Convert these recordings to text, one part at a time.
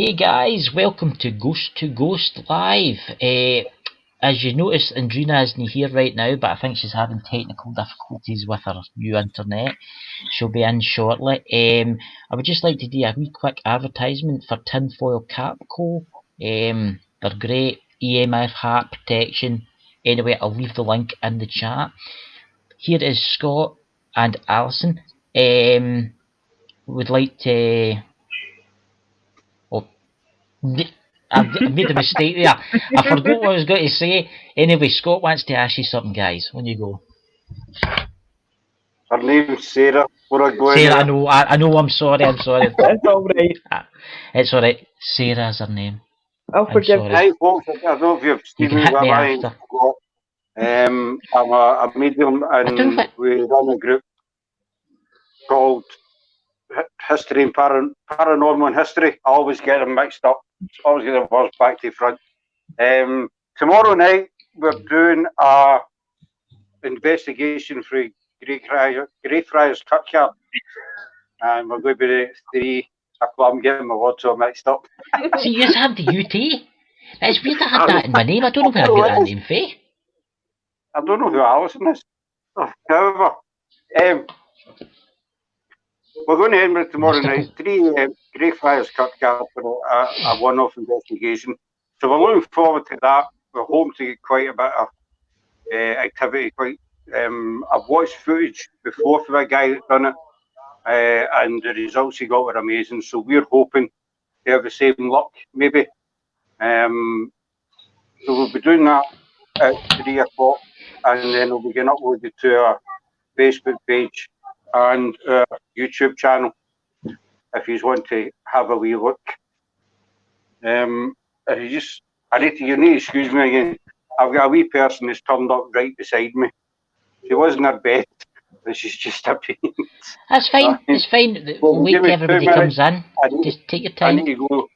Hey guys, welcome to Ghost Live. As you notice, Andrina isn't here right now, but I think she's having technical difficulties with her new internet. She'll be in shortly. I would just like to do a wee quick advertisement for Tinfoil Cap Co. They're great, EMF hat protection. Anyway, I'll leave the link in the chat. Here is Scott and Alison. Would like to... I made a mistake there. I forgot what I was going to say. Anyway, Scott wants to ask you something, guys. On you go. Her name's Sarah. Sarah, I know. I'm sorry. It's all right. It's all right. Sarah's her name. I'll forgive you. Hi, folks. I don't know if you've You seen can me hit with me my after. I'm a medium, and we run a group called History and Paranormal and History. I always get them mixed up. Always get the words back to front. Tomorrow night we're doing a investigation for Greyfriars Kirkyard, and we're going to be at 3 o'clock. I'm getting my words all mixed up. See, you just have the UT. It's weird I had that in my name. I don't know where I got that name from. I don't know who Alison is. However, we're going to Edinburgh tomorrow night. 3 Greyfriars Kirkyard for a one-off investigation. So we're looking forward to that. We're hoping to get quite a bit of activity. I've watched footage before for a guy that done it, and the results he got were amazing. So we're hoping to have the same luck, maybe. So we'll be doing that at 3 o'clock, and then we'll be getting uploaded to our Facebook page and our YouTube channel if you want to have a wee look. You need to excuse me again. I've got a wee person that's turned up right beside me. She wasn't her best, but she's just a pain. That's fine. It's fine. We'll wait till everybody comes in. Just take your time. I need to go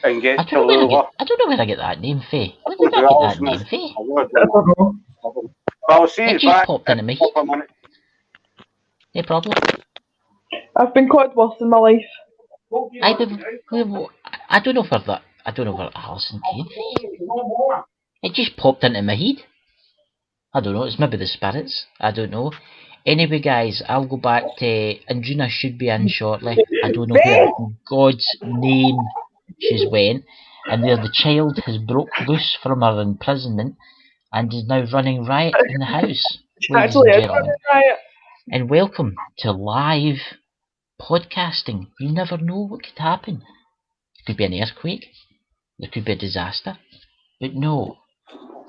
and get I don't know where I get that name from. Where did I get that name from? I'll see you back. Popped into my head. No problem. I've been called worse in my life. I don't know where Alison came from. It just popped into my head. I don't know, it's maybe the spirits. I don't know. Anyway, guys, I'll go back to... Andrina should be in shortly. I don't know where in God's name she's went. And there the child has broke loose from her imprisonment and is now running riot in the house. Ladies and gentlemen. And welcome to live podcasting. You never know what could happen. It could be an earthquake. There could be a disaster. But no,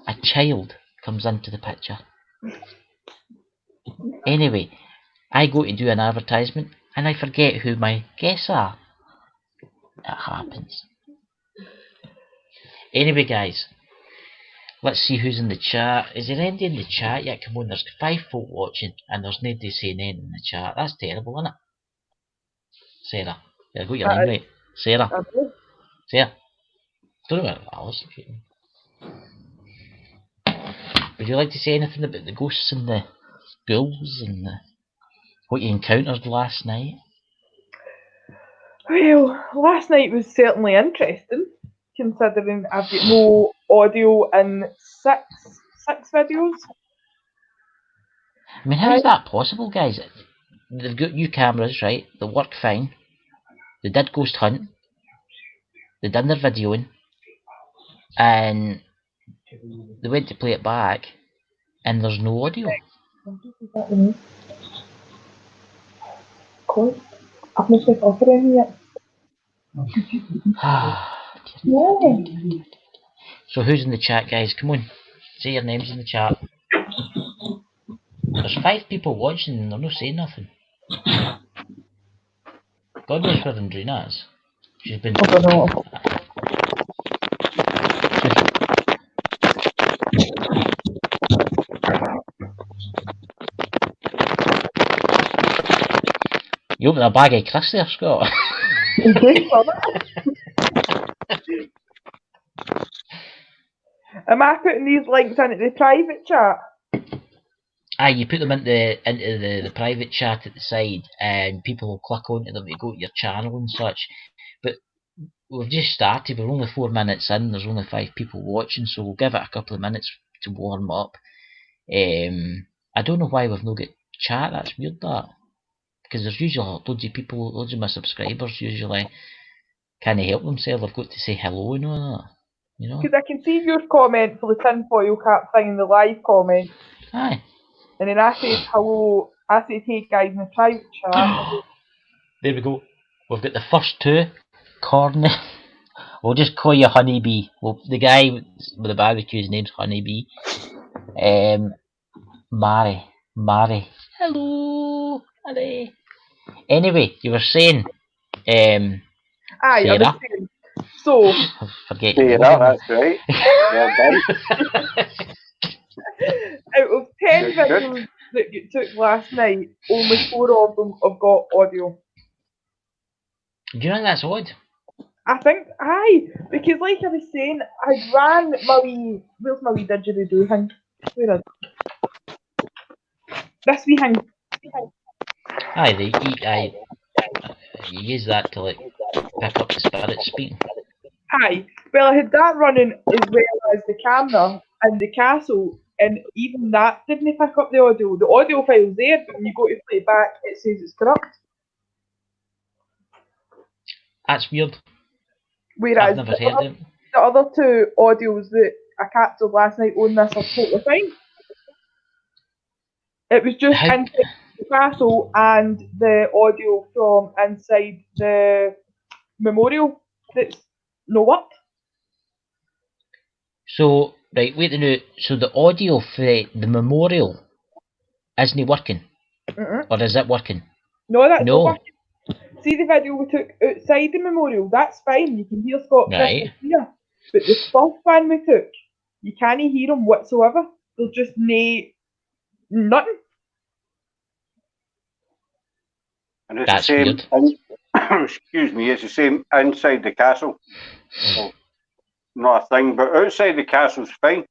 a child comes into the picture. Anyway, I go to do an advertisement and I forget who my guests are. It happens. Anyway, guys, let's see who's in the chat. Is there anybody in the chat yet? Come on, there's 5 folk watching and there's nobody saying anything in the chat. That's terrible, isn't it? Sarah. Yeah, I got your name right. Sarah. Sarah. Don't know where Alice came. Would you like to say anything about the ghosts and the ghouls and what you encountered last night? Well, last night was certainly interesting, considering I've got no audio in six videos. I mean, how is that possible, guys? They've got new cameras, right? They work fine. They did ghost hunt. They done their videoing. And they went to play it back, and there's no audio. I've not been offering yet. So who's in the chat, guys? Come on, say your names in the chat. There's 5 people watching and they're not saying nothing. God knows where Andrina is. She's been... I don't know. You opened a bag of crisps there, Scott. Am I putting these links into the private chat? Aye, you put them into the private chat at the side, and people will click onto them to go to your channel and such. But we've just started. We're only 4 minutes in. There's only 5 people watching, so we'll give it a couple of minutes to warm up. I don't know why we've not got chat. That's weird, that, because there's usually loads of people, loads of my subscribers usually can't help themselves. I've got to say hello and all that. You know. Because I can see your comment for the tinfoil cap thing in the live comment. Aye. And then I said hello. I said hey guys in the private chat. There we go. We've got the first 2. Corny. We'll just call you Honeybee. Well, the guy with the barbecue's name's Honeybee. Mary. Hello. Hello. Anyway, you were saying, Aye, I was Sarah. saying. So. Forget Sarah, that's right. Well done. Out of 10 videos that you took last night, only 4 of them have got audio. Do you know that's odd? I think, aye, because like I was saying, I ran my wee, where's my wee didgeridoo thing? Where is it? This wee thing. Aye, you use that to like pick up the spirit speaking. Aye, well I had that running as well as the camera and the castle, and even that didn't pick up the audio. The audio file's there, but when you go to play it back, it says it's corrupt. That's weird. Whereas I've never heard them. the other 2 audios that I captured last night on this are totally fine. It was just inside the castle and the audio from inside the memorial that's no up. So, right, wait a minute. So the audio for the memorial isn't working? Or is it working? No, that's no. not working. See the video we took outside the memorial, that's fine, you can hear Scott right. here. But the first one we took, you can't hear them whatsoever. There's just nothing. And it's that's the same, excuse me, it's the same inside the castle. So, not a thing, but outside the castle's fine.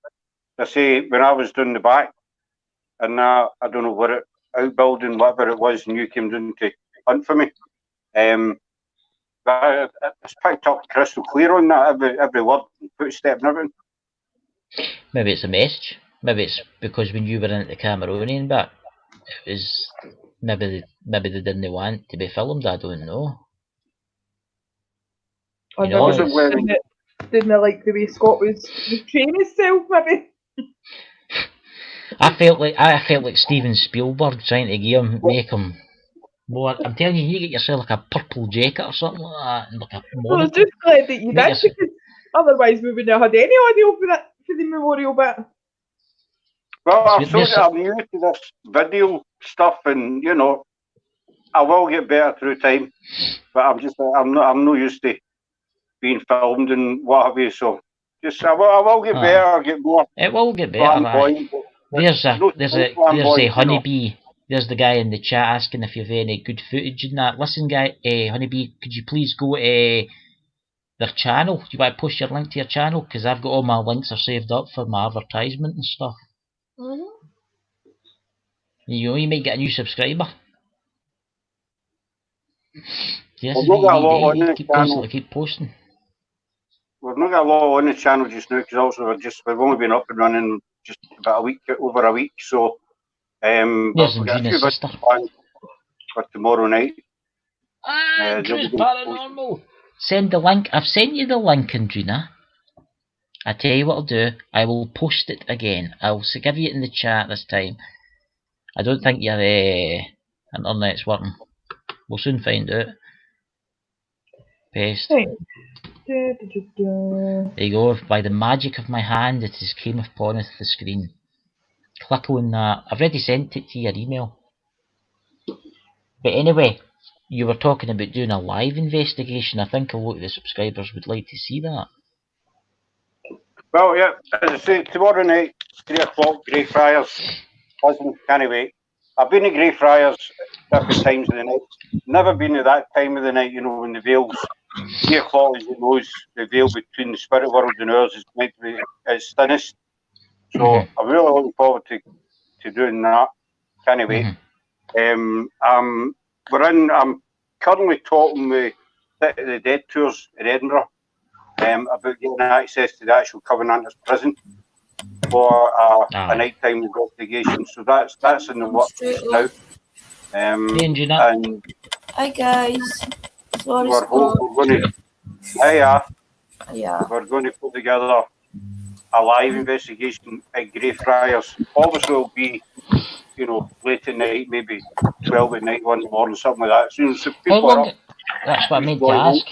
I say, when I was doing the back, and I don't know what it, outbuilding, whatever it was, and you came down to hunt for me. But it's picked up crystal clear on that, every word, footstep and everything. Maybe it's a message. Maybe it's because when you were in the Cameronian bit, it was maybe they didn't want to be filmed. I don't know. Or didn't like the way Scott was training himself, maybe. I felt like Steven Spielberg trying to make him more. I'm telling you, you get yourself like a purple jacket or something like that, and like a monitor. Well, I was just glad that you did, because otherwise we wouldn't have had any audio for the memorial bit. Well, I'm new to this video stuff, and you know, I will get better through time. But I'm not used to being filmed and what have you. So just I will get better, get more. It will get better. There's a Honeybee. There's the guy in the chat asking if you've any good footage in that. Listen, guy, Honeybee, could you please go to their channel? Do you want to post your link to your channel? Because I've got all my links are saved up for my advertisement and stuff. You know, you might get a new subscriber. Yes, keep posting. We've not got a lot on the channel just now, because also we've only been up and running just about over a week, so we've got a few bits planned for tomorrow night. Chris Paranormal. Send the link. I've sent you the link, Andrina. I tell you what I'll do. I will post it again. I'll give you it in the chat this time. I don't think your internet's working. We'll soon find out. Paste. There you go. By the magic of my hand, it has came upon the screen. Click on that. I've already sent it to your email. But anyway, you were talking about doing a live investigation. I think a lot of the subscribers would like to see that. Well, yeah, as I say, tomorrow night, 3 o'clock, Greyfriars. Husband, can't wait. I've been to Greyfriars different times of the night. Never been at that time of the night, you know, when the veil's 3 o'clock, as you know, the veil between the spirit world and ours is meant to be its thinnest. So I'm really looking forward to doing that. Can't wait. I'm currently talking with City of the Dead tours in Edinburgh about getting access to the actual Covenanters prison for a nighttime investigation. So that's in the works now. And hi guys. Sorry, we're going to. Yeah. We're going to put together a live investigation at Greyfriars. Obviously, it'll be, late at night, maybe 12 at night, 1 in the morning, something like that. So people are up. That's what I meant to ask.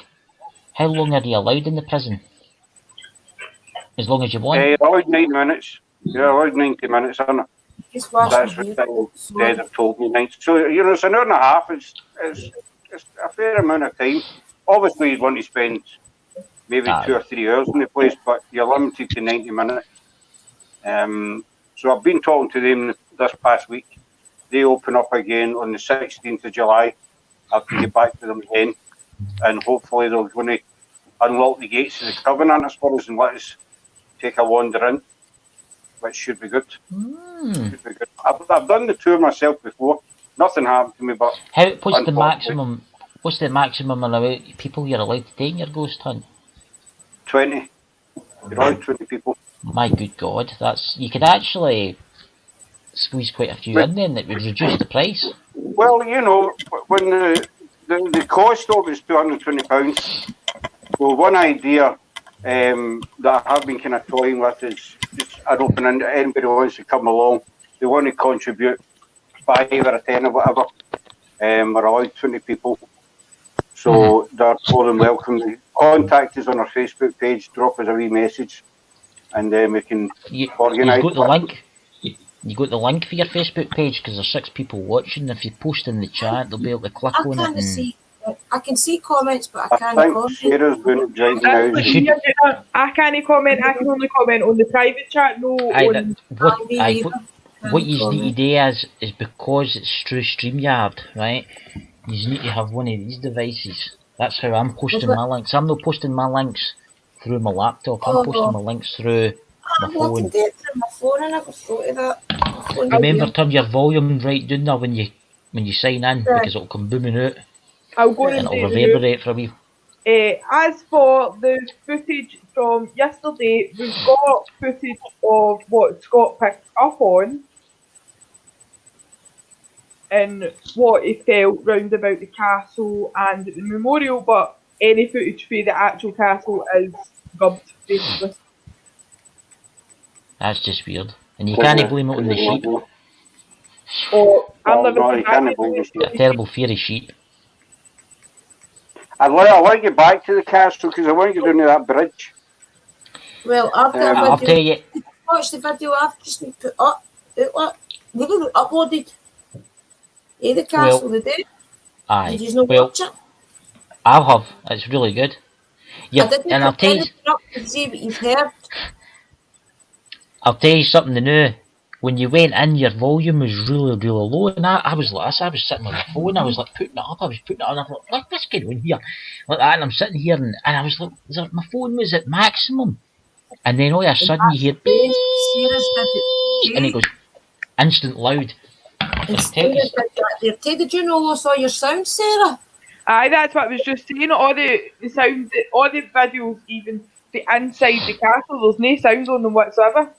How long are you allowed in the prison? As long as you want? You're allowed 90 minutes. You're allowed 90 minutes, aren't it? That's what Dad have told me. So, it's an hour and a half. It's a fair amount of time. Obviously, you'd want to spend maybe 2 or 3 hours in the place, but you're limited to 90 minutes. So I've been talking to them this past week. They open up again on the 16th of July. I have to get back to them again, and hopefully they're going to unlock the gates of the Covenanters for us and let us take a wander in, which should be good. Should be good. I've done the tour myself before. Nothing happened to me, but what's the maximum? What's the maximum amount of people you're allowed to take in your ghost hunt? 20. You're allowed 20 people. My good God, you could actually squeeze quite a few in then. That would reduce the price. Well, when the cost of it is £220. Well, one idea that I have been kind of toying with is just an opening. Anybody who wants to come along, they want to contribute 5 or 10 or whatever. We're allowed 20 people. So they're more than welcome. Contact us on our Facebook page, drop us a wee message, and then we can organise. You got the link? You got the link for your Facebook page because there's 6 people watching. If you post in the chat, they'll be able to click on it. I can see comments, but I can't comment. Sarah's going to join now. I can't comment. I can only comment on the private chat. What you need to do is because it's through StreamYard, right? You need to have one of these devices. That's how I'm posting my links. I'm not posting my links through my laptop. I'm posting my links through my phone. I can do it through my phone. I never thought of that. Remember, turn your volume right down there when you sign in, because it'll come booming out. I'll go and it'll reverberate for a wee. As for the footage from yesterday, we've got footage of what Scott picked up on and what he felt round about the castle and the memorial, but any footage for the actual castle is gubbed, basically. That's just weird. And you can't blame it on the sheep. I'm living a terrible fear of sheep. I want to get back to the castle because I want to get down to that bridge. Well, I'll tell you. Watch the video I've just put up. Uploaded. The castle today. Aye. Did you not watch it? I have. It's really good. Yeah, and I'll tell you. See what you've heard. I'll tell you something new. When you went in, your volume was really, really low, and I was sitting on my phone. I was like putting it up. I was putting it on. I thought, what's going on here? Like that, and I'm sitting here, and I was like, my phone was at maximum, and then all of a sudden you hear beep, and it goes instant loud. Did you know lost all your sound, Sarah? Aye, that's what I was just saying. All the sound, all the videos, even the inside the castle, there's no sounds on them whatsoever.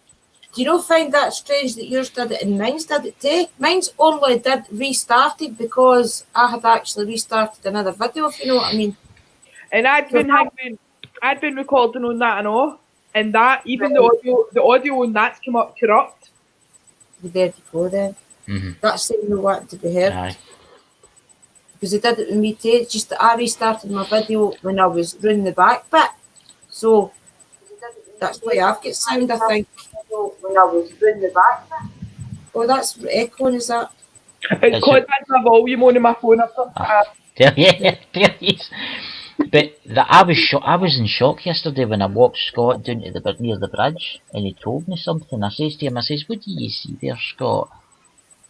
Do you not find that strange that yours did it and mine's did it too? Mine's only restarted because I had actually restarted another video, if you know what I mean. And I'd been recording on that and all, and that even the audio on that's come up corrupt. There you go then. That's the you wanted to be heard. Aye. Because they did it with me too. It's just that I restarted my video when I was running the back bit. So that's why I've got sound, I think. When I was running the back bit. Oh, that's echoing, is that? It's because that's my volume on my phone. But I was in shock yesterday when I walked Scott down to near the bridge, and he told me something. I says to him, what do you see there, Scott?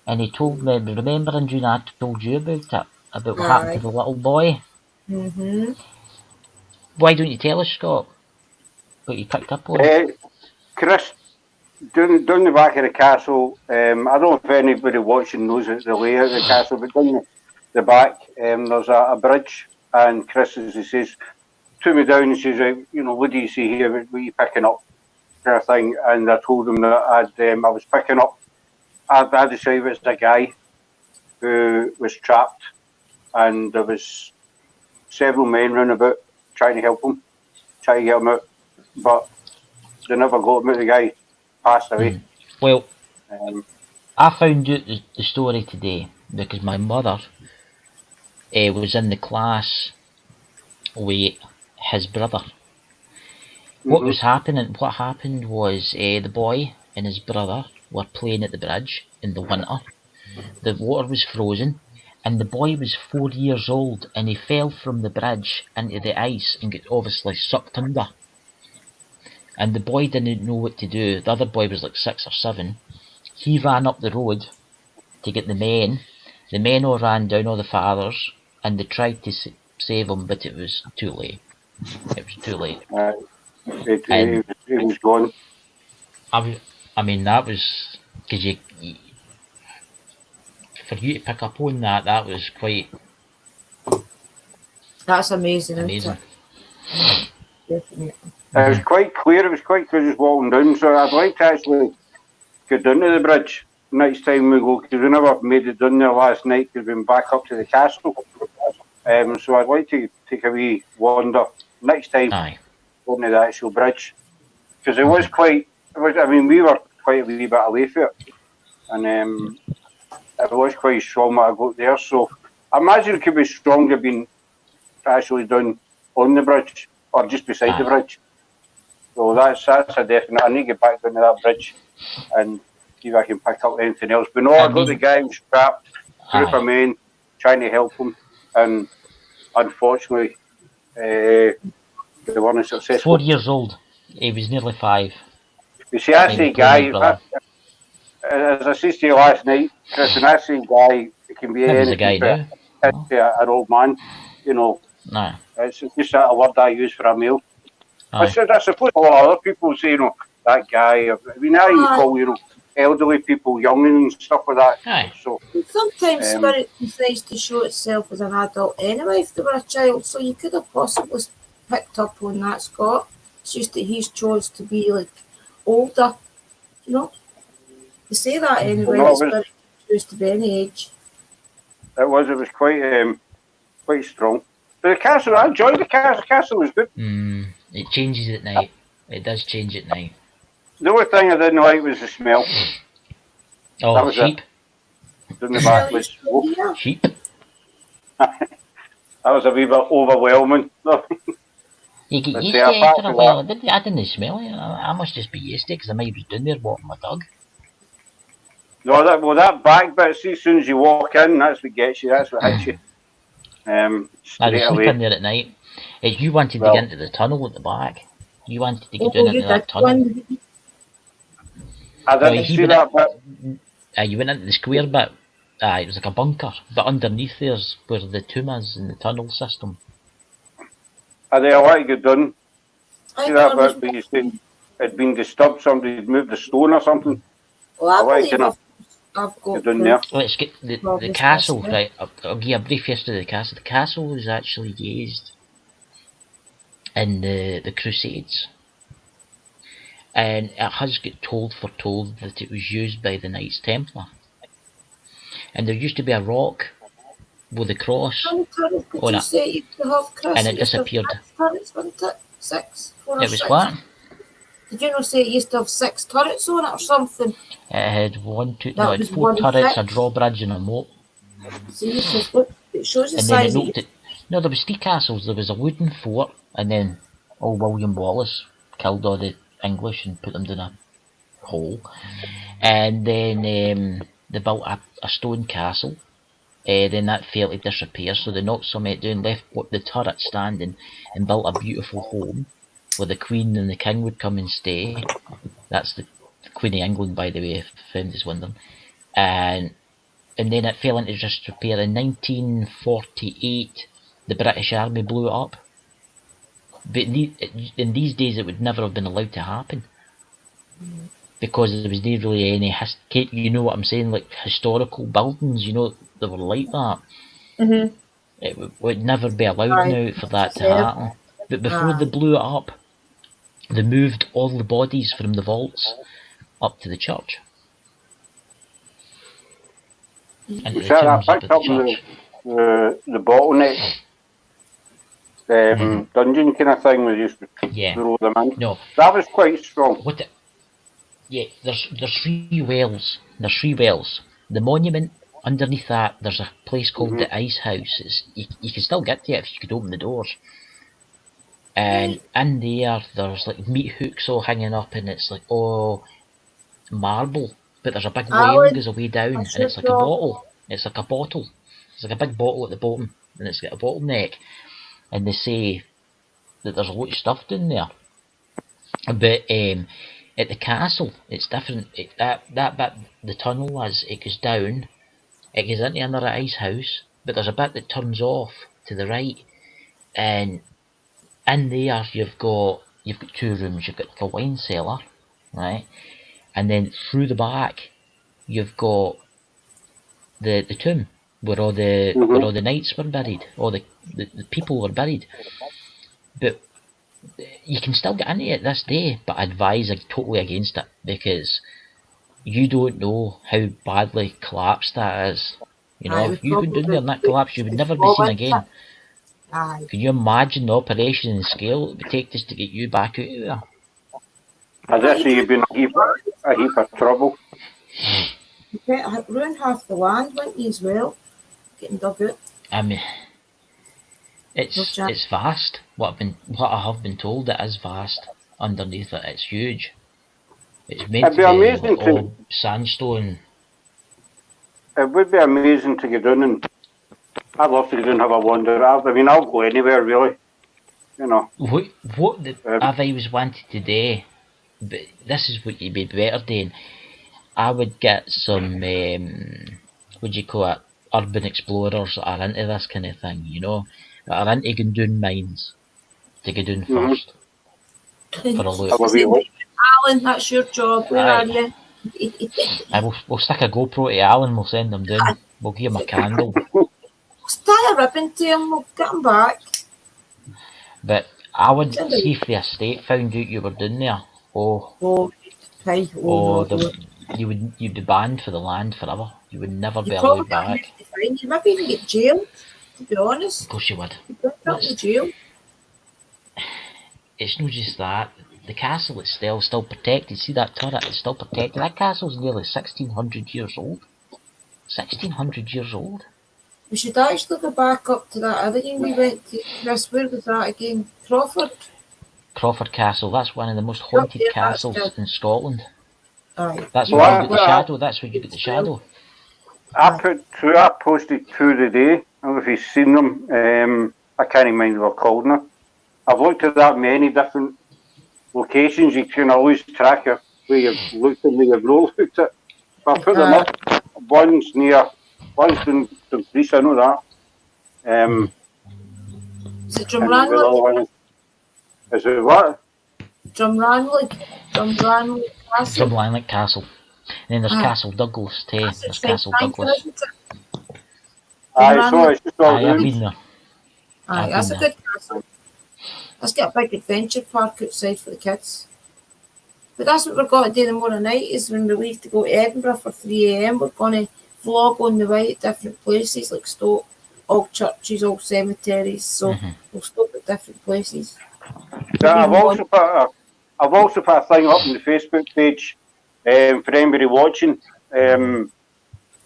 And he told me, remember, Andrew, I told you about what happened to the little boy? Why don't you tell us, Scott, what you picked up on? Chris, down the back of the castle, I don't know if anybody watching knows the layout of the castle, but down the back, there's a bridge And Chris, as he says, took me down and says, right, you know, what do you see here? What are you picking up? Kind of thing. And I told him that I was picking up. I decided it was a guy who was trapped, and there was several men round about trying to help him, trying to get him out, but they never got him out. The guy passed away. Well, I found out the story today because my mother was in the class with his brother. What was happening? What happened was the boy and his brother were playing at the bridge in the winter. The water was frozen, and the boy was 4 years old, and he fell from the bridge into the ice and got obviously sucked under. And the boy didn't know what to do. The other boy was like 6 or 7. He ran up the road to get the men. The men all ran down, all the fathers, and they tried to save him, but it was too late. It was too late. It was gone. I mean, that was because for you to pick up on that was quite. That's amazing. Isn't it? Definitely. It was quite clear. It was quite clear just walking down. So I'd like to actually go down to the bridge next time we go, because we never made it down there last night because we've been back up to the castle. So I'd like to take a wee wander next time going to the actual bridge, because it was quite. I mean, we were quite a wee bit away from it, and it was quite strong when I got there. So I imagine it could be stronger being actually down on the bridge or just beside the bridge. So that's a definite. I need to get back down to that bridge and see if I can pick up anything else. But no, I got the guy who was trapped, group of men trying to help him, and unfortunately, they weren't successful. 4 years old. He was nearly 5. You see, I say guy, as I said to you last night, Chris, and I say guy, it can be anything. Guy now. An old man, you know. Nah. It's just a word I use for a male. I suppose a lot of other people say, you know, that guy. I mean, I even call, you know, elderly people young and stuff like that. Aye. So sometimes spirit decides to show itself as an adult anyway if they were a child, so you could have possibly picked up on that, Scott. It's just that he's chose to be like older, you know. They say that anyway. Well, spirit chose to be any age. It was quite strong. But the castle, I enjoyed the castle. The castle was good. It changes at night. It does change at night. The only thing I didn't like was the smell. Oh, that was sheep. Down the back was sheep. That was a wee bit overwhelming. You get used to it after a while. I didn't smell it. I must just be used to it because I might be down there walking my dog. No, that back bit, see, as soon as you walk in, that's what gets you, that's what hits you. Straight away. In there at night. You wanted to get into the tunnel at the back. You wanted to get down into that tunnel. I didn't see that bit. You went into the square bit. It was like a bunker, but underneath there's where the tomb is in the tunnel system. I want to get done. See that bit where you said it'd been disturbed, somebody had moved the stone or something? Well, I believe I've got down there. Let's get the castle, right? I'll give you a brief history of the castle. The castle was actually used in the Crusades. And it has got foretold that it was used by the Knights Templar. And there used to be a rock with a cross on it, and it disappeared. Six? It was what? Did you not say it used to have 6 turrets on it or something? It had 4 turrets, a drawbridge and a moat. See, it shows the size. No, there was 3 castles. There was a wooden fort, and then William Wallace killed all the English and put them down a hole. And then they built a stone castle. Then that failed to disrepair, so they knocked some of it down, left the turret standing, and built a beautiful home where the Queen and the King would come and stay. That's the Queen of England, by the way, if is wondering. And then it fell into disrepair. In 1948, the British Army blew it up. But in these days, it would never have been allowed to happen. Because there was never really any, you know what I'm saying, like historical buildings, you know, they were like that. It would never be allowed Aye. now for that to Yeah. happen. But before they blew it up, they moved all the bodies from the vaults up to the church. Into the So I tombs up picked at up the church. the bottleneck dungeon kind of thing where you used to Yeah. throw them in. No. That was quite strong. Yeah, there's 3 wells. There's 3 wells. The monument, underneath that, there's a place called the Ice House. You can still get to it if you could open the doors. And in there's like meat hooks all hanging up, and it's like marble. But there's a big well goes away down, and it's like a bottle. It's like a bottle. It's like a big bottle at the bottom, and it's got a bottleneck. And they say that there's a lot of stuff down there. But at the castle, it's different. That bit, the tunnel, as it goes down, it goes into another ice house, but there's a bit that turns off to the right, and in there you've got 2 rooms. You've got like a wine cellar, right, and then through the back you've got the tomb where all the knights were buried, all the people were buried. But you can still get into it this day, but I advise totally against it, because you don't know how badly collapsed that is. You know, if you went down there and that collapsed, you would never be seen again. Aye. Can you imagine the operation and scale it would take just to get you back out of there? I'd actually you've been a heap of trouble. You bet ruin half the land, wouldn't you, as well? Getting dug out. I mean, it's vast. What I have been told, it is vast. Underneath it, it's huge. It's made It'd be amazing like all sandstone. It would be amazing to get down, and I'd love to get down and have a wander. I mean, I'll go anywhere really. You know. What I've always wanted to do, but this is what you'd be better doing. I would get some what do you call it, urban explorers that are into this kind of thing, you know, that are into going down mines to go down first for a look. Alan, that's your job. Where are you? We'll stick a GoPro to Alan. We'll send him down. We'll give him a candle. We'll tie a ribbon to him. We'll get him back. But I would see if the estate found out you were down there. You'd be banned for the land forever. You would never be allowed back. You maybe even get jailed, to be honest. Of course you would. You'd be in jail. It's not just that. The castle itself is still protected. See that turret? It's still protected. That castle's nearly 1,600 years old. 1,600 years old. We should actually go back up to that other thing we went to. Chris, where was that again? Crawford Castle. That's one of the most haunted castles in Scotland. Aye. That's where you get the shadow. That's where you get the shadow. I posted 2 today. I don't know if you've seen them. I can't remember what they're called now. I've looked at that many different locations. You can lose track of where you've looked and where you've not looked at. But I put them up. One's in Greece, I know that. Is it Drumranley? Is it what? Drumranley Castle. Drumranley Castle. And then there's Castle Douglas too. There's Castle Douglas. Aye, so it's just all I've been there. Aye, that's a good castle. Let's get a big adventure park outside for the kids. But that's what we're going to do tomorrow night, is when we leave to go to Edinburgh for 3 AM, we're going to vlog on the way at different places, like Stoke, all churches, all cemeteries, so we'll stop at different places. Yeah, I've also put a thing up on the Facebook page for anybody watching, that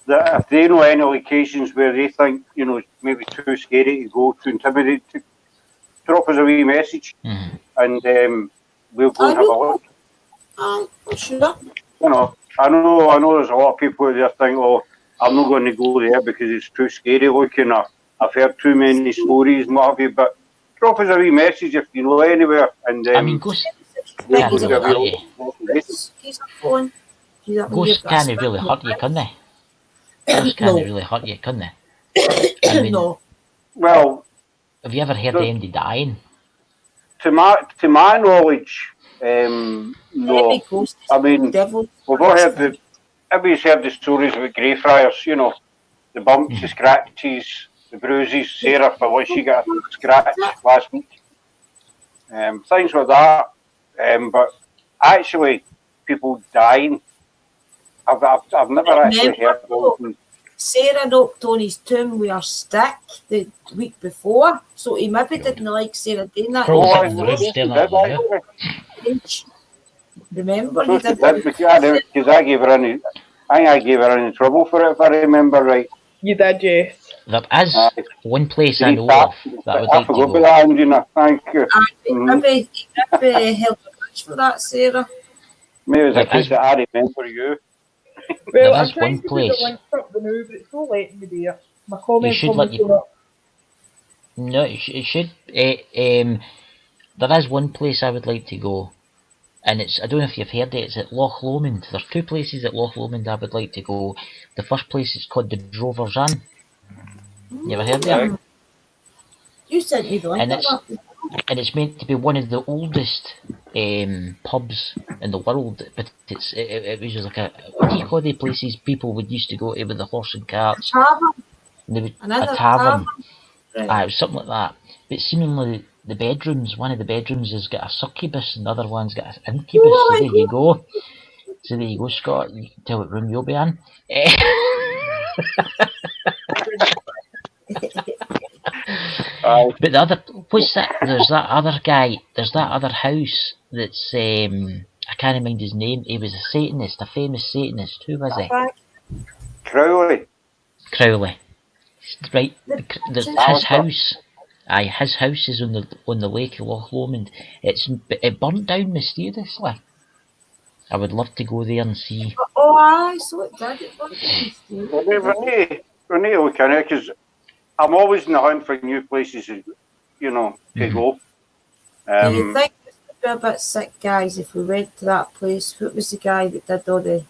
if they know any locations where they think, you know, maybe too scary to go, too intimidating, to drop us a wee message, and we'll go and have a look. Sure. You know, I know there's a lot of people there think, oh, I'm not going to go there because it's too scary looking, or I've heard too many stories and what have you, but drop us a wee message if you know anywhere, and I mean, ghosts can't really hurt you, can they? Ghosts can't really hurt you, can they? I mean, No. Well, have you ever heard of anybody dying? To my knowledge, no. I mean, we've all heard everybody's heard the stories about Greyfriars, you know, the bumps, the scratches, the bruises. Sarah, for what she got a scratch last week. Things like that. But actually, people dying, I've never actually heard of them. Sarah knocked on his tomb with her stick the week before, so he maybe didn't like Sarah doing that. Probably Oh, sitting in the room staring at her now. Remember, So he she did did, because I gave her any, I think I gave her any trouble for it, if I remember right. You did, yes. There is one place I know That- of that I would I like to forgot about go. that, Angela. Thank you. Maybe held a grudge for that, Sarah. Maybe it was a There case is- that I remember you. Well, There I'm is trying one to put place. the link up the now, but it's not letting me do it. My comments should on let the you- up. No, it should. There is one place I would like to go, and it's, I don't know if you've heard it, it's at Loch Lomond. There's two places at Loch Lomond I would like to go. The first place is called the Drover's Inn. You ever heard of Right. it? You sent me the link. And it's meant to be one of the oldest pubs in the world, but it was like a, what do you call the places people would used to go to with the horse and carts? Tavern. They would, Another a tavern. Right. It was something like that. But seemingly the bedrooms, one of the bedrooms has got a succubus and the other one's got an incubus. So there you go. So there you go, Scott. You can tell what room you'll be in. But the other, what's that? There's that other guy. There's that other house that's I can't remember his name. He was a Satanist, a famous Satanist. Who was he? Crowley. Crowley. Right. His Alistair. house. Aye, his house is on the lake of Loch Lomond. It burnt down mysteriously. I would love to go there and see. Oh, aye, so it did. It wasn't. We need to look in it, because I'm always in the hunt for new places, you know, to go. Do you think it would be a bit sick, guys, if we went to that place? What was the guy that did all the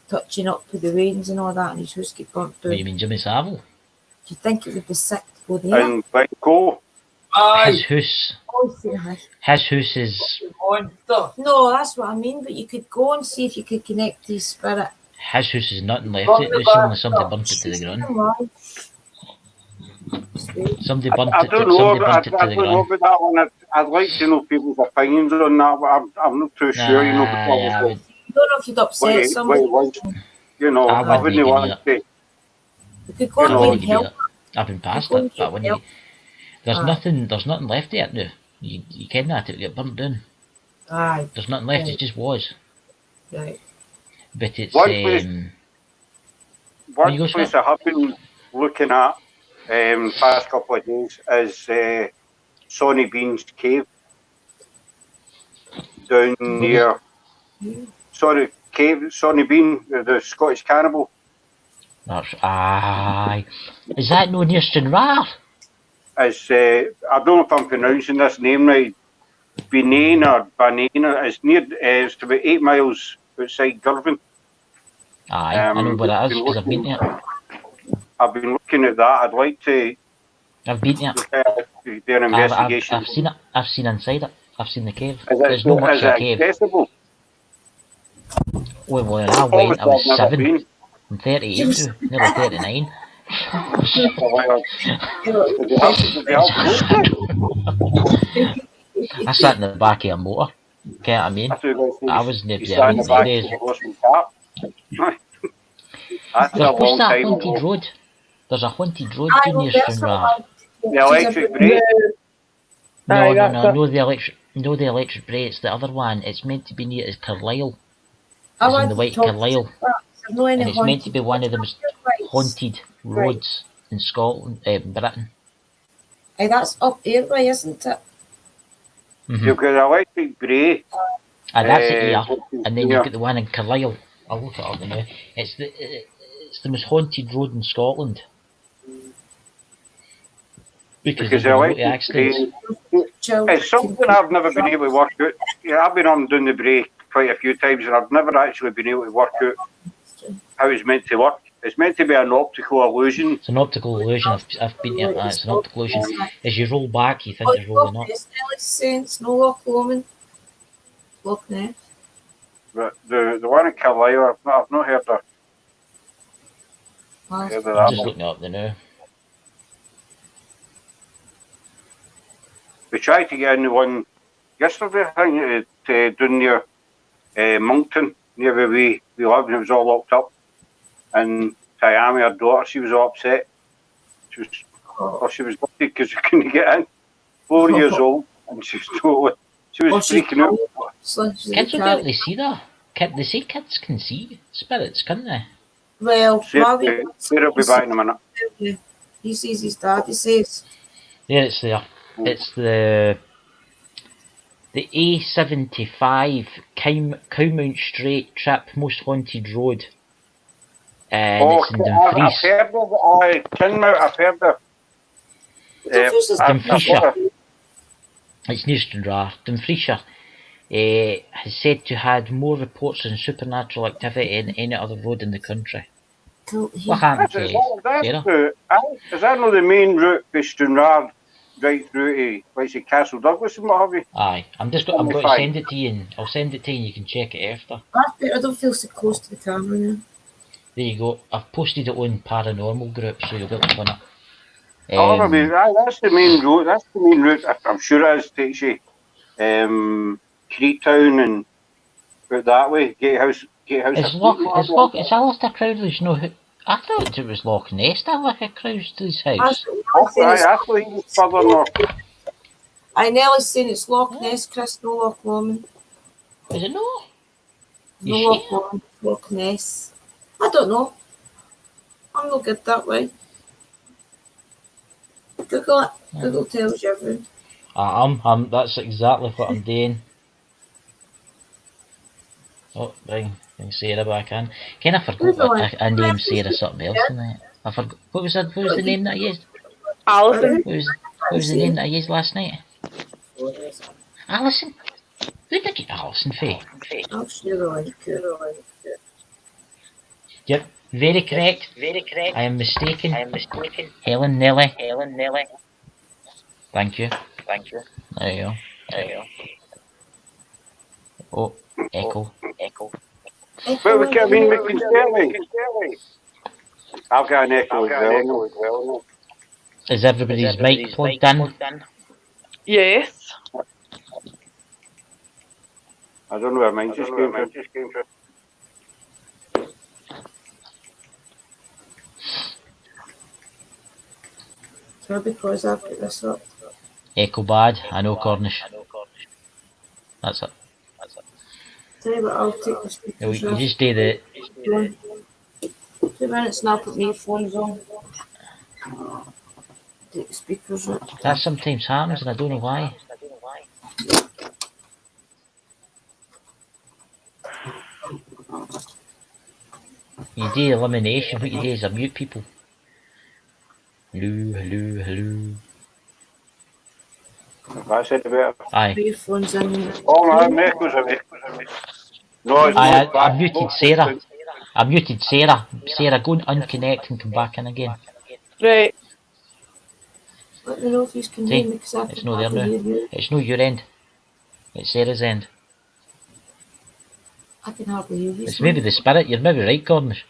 touching up with the rains and all that, and his house got burnt down? What, you mean Jimmy Savile? Do you think it would be sick to go there? And like go. His house. Oh, say hi. His house is. No, that's what I mean, but you could go and see if you could connect to his spirit. His house is nothing left. There's only somebody burnt it to the ground. Somebody burnt I it. don't know. Somebody I burnt it to don't the know ground. about that one. I'd like to know people's opinions on that, but I'm not too sure. You know, Nah, because yeah, I would- I don't know if you'd upset what somebody. it was. You know, I I wouldn't wouldn't give want you to. We could go You and know, get Give me help. that. I've been past Go and it, but get when help. there's Aye. nothing burnt there now. You ken that it get burnt down. Aye, There's nothing left. Right. It just was. right. But it's One place- One you go, place Scott? I have been looking at past couple of days is Sonny Bean's Cave down near. Sonny Bean, the Scottish cannibal. That's aye. Is that no near Stranraer? Is I don't know if I'm pronouncing this name right. Benane or Banana. It's near. It's about 8 miles outside Girvan. Aye, I know where that is because I've been there. I've been looking at that. I'd like to I've been there. look at their investigation. I've seen it. I've seen inside it. I've seen the cave. Is There's not much is of a it cave. accessible? Well, when I went, I was Obviously, I've never 7. been. I'm 38 now, nearly 39. Did you have I sat in the back of a motor. Get what I mean? I was near You there sat in in the the back days. of the horse and cart. That's a What's long that time haunted ago. road? There's a haunted road Aye, down well, near that's Stranraer. what The electric brake. Aye, that's it. No, the electric brake. It's the other one. It's meant to be near Carlisle. I It's in want the to White talk Carlisle. There's no any And it's meant to be one of the most haunted Right. roads in Scotland, Britain. Aye, that's up Airway, isn't it? You've got an electric brake. And that's it here. which is And then near- you've got the one in Carlisle. I'll look it up now. It's the most haunted road in Scotland. Because there's Because the been a lot of electric accidents. brake. Child. It's something I've never been able to work out. Yeah, I've been on doing the brake quite a few times, and I've never actually been able to work out how it's meant to work. It's meant to be an optical illusion. It's an optical illusion. I've been there. It's an optical illusion. As you roll back, you think Oh, you're rolling up. it's Sense, no Loch Lomond. Loch Ness. But the one in Carlisle, I've not heard of Wow. that I'm just one. looking it up there now. We tried to get in the one yesterday, I think, down near Moncton, near where we lived, and it was all locked up. And Tiami, her daughter, she was all upset. She was lucky because she couldn't get in. 4 years old, and she was freaking out. Kids will be able to see that. They say kids can see spirits, can't they? Well, Sarah will be back in a minute. He sees his dad, he says. There it's there. It's the A75 Cowmount Straight Trip Most Haunted Road. And it's in Dumfries. I've heard of it. Kinmount, I've heard of Dumfriesshire. It's near Stranraer. Dumfriesshire has said to had more reports on supernatural activity than any other road in the country. What happened to Sarah? Is that not the main route for Stranraer right through to, like, say, Castle Douglas and what have you? Aye, I'm going to send it to you, and I'll send it to you and you can check it after. I don't feel so close to the camera now. There you go. I've posted it on Paranormal Group, so you'll get on it. That's the main route. That's the main route. I'm sure it is, takes you Creetown and out that way. Gatehouse. Is Alistair Crowley's no? I thought it was Loch Ness. Alistair Crowley's house. I thought he was further north. I Nellie's saying it's Loch Ness, Chris, no Loch Lomond. Is it no? No Loch Lomond, Loch Ness. I don't know. I'm not good that way. Google it. Google tells you everything. That's exactly what I'm doing. Oh, bring Sarah back in. I forgot I named Sarah something else tonight. I forgot. What was the name that I used? Alison. What was the name that I used last night? Alison? Who did I get Alison for? I'm sure Yep, very correct. I am mistaken. Helen Nelly. Thank you. There you go. Oh, echo. Well, we can certainly. I've got an echo as well. Is everybody's mic plugged in? Yes. I don't know where mine just came from. Because I've got this up. Echo bad. I know Cornish. That's it. Tell you what, I'll take the speakers You off. just do the. 2 minutes and I'll put my phones on. Take the speakers off. That sometimes happens and I don't know why. You do elimination, what you do is mute people. Hello. I said about it. Aye. Earphones in. Oh, no, echoes of it. No, I muted Sarah. I muted Sarah. Sarah, go and unconnect and come back in again. Right. Let me know if you can hear me, because I It's no there now. It's no your end. It's Sarah's end. I can hardly hear you. It's maybe the spirit. You're maybe right, Cornish.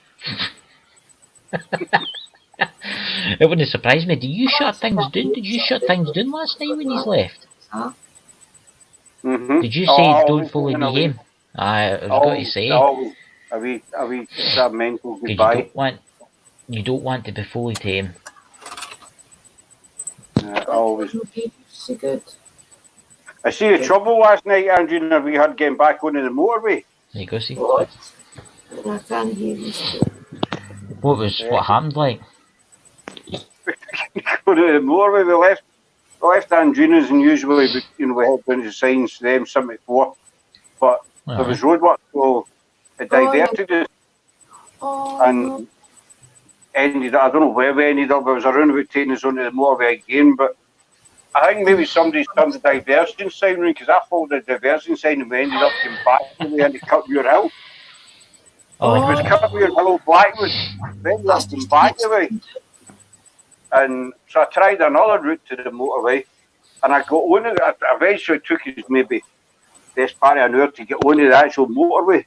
It wouldn't surprise me. Did you shut things down? Did you shut things down last night when he's left? Huh? Did you say don't follow me home? I've got to say. Are we that mental goodbye? You don't want to be followed home. Always. So good. I see the trouble last night, Andrew, and we had getting back onto the motorway. There you go, see. What? I can't hear you. What happened like? Go to the motorway, we left Andrina's, and usually we head down to Signs, them 74, but there was roadwork, so it diverted us, and ended up, I don't know where we ended up, it was around about taking us onto the motorway again, but I think maybe somebody's turned the diversion sign around, because I followed the diversion sign and we ended up getting back to the end of Cutmuir Hill. It was Cutmuir Hill, Blackwood, then up and back the way. And so I tried another route to the motorway, and I got on it. Eventually it took us maybe best part of an hour to get onto the actual motorway.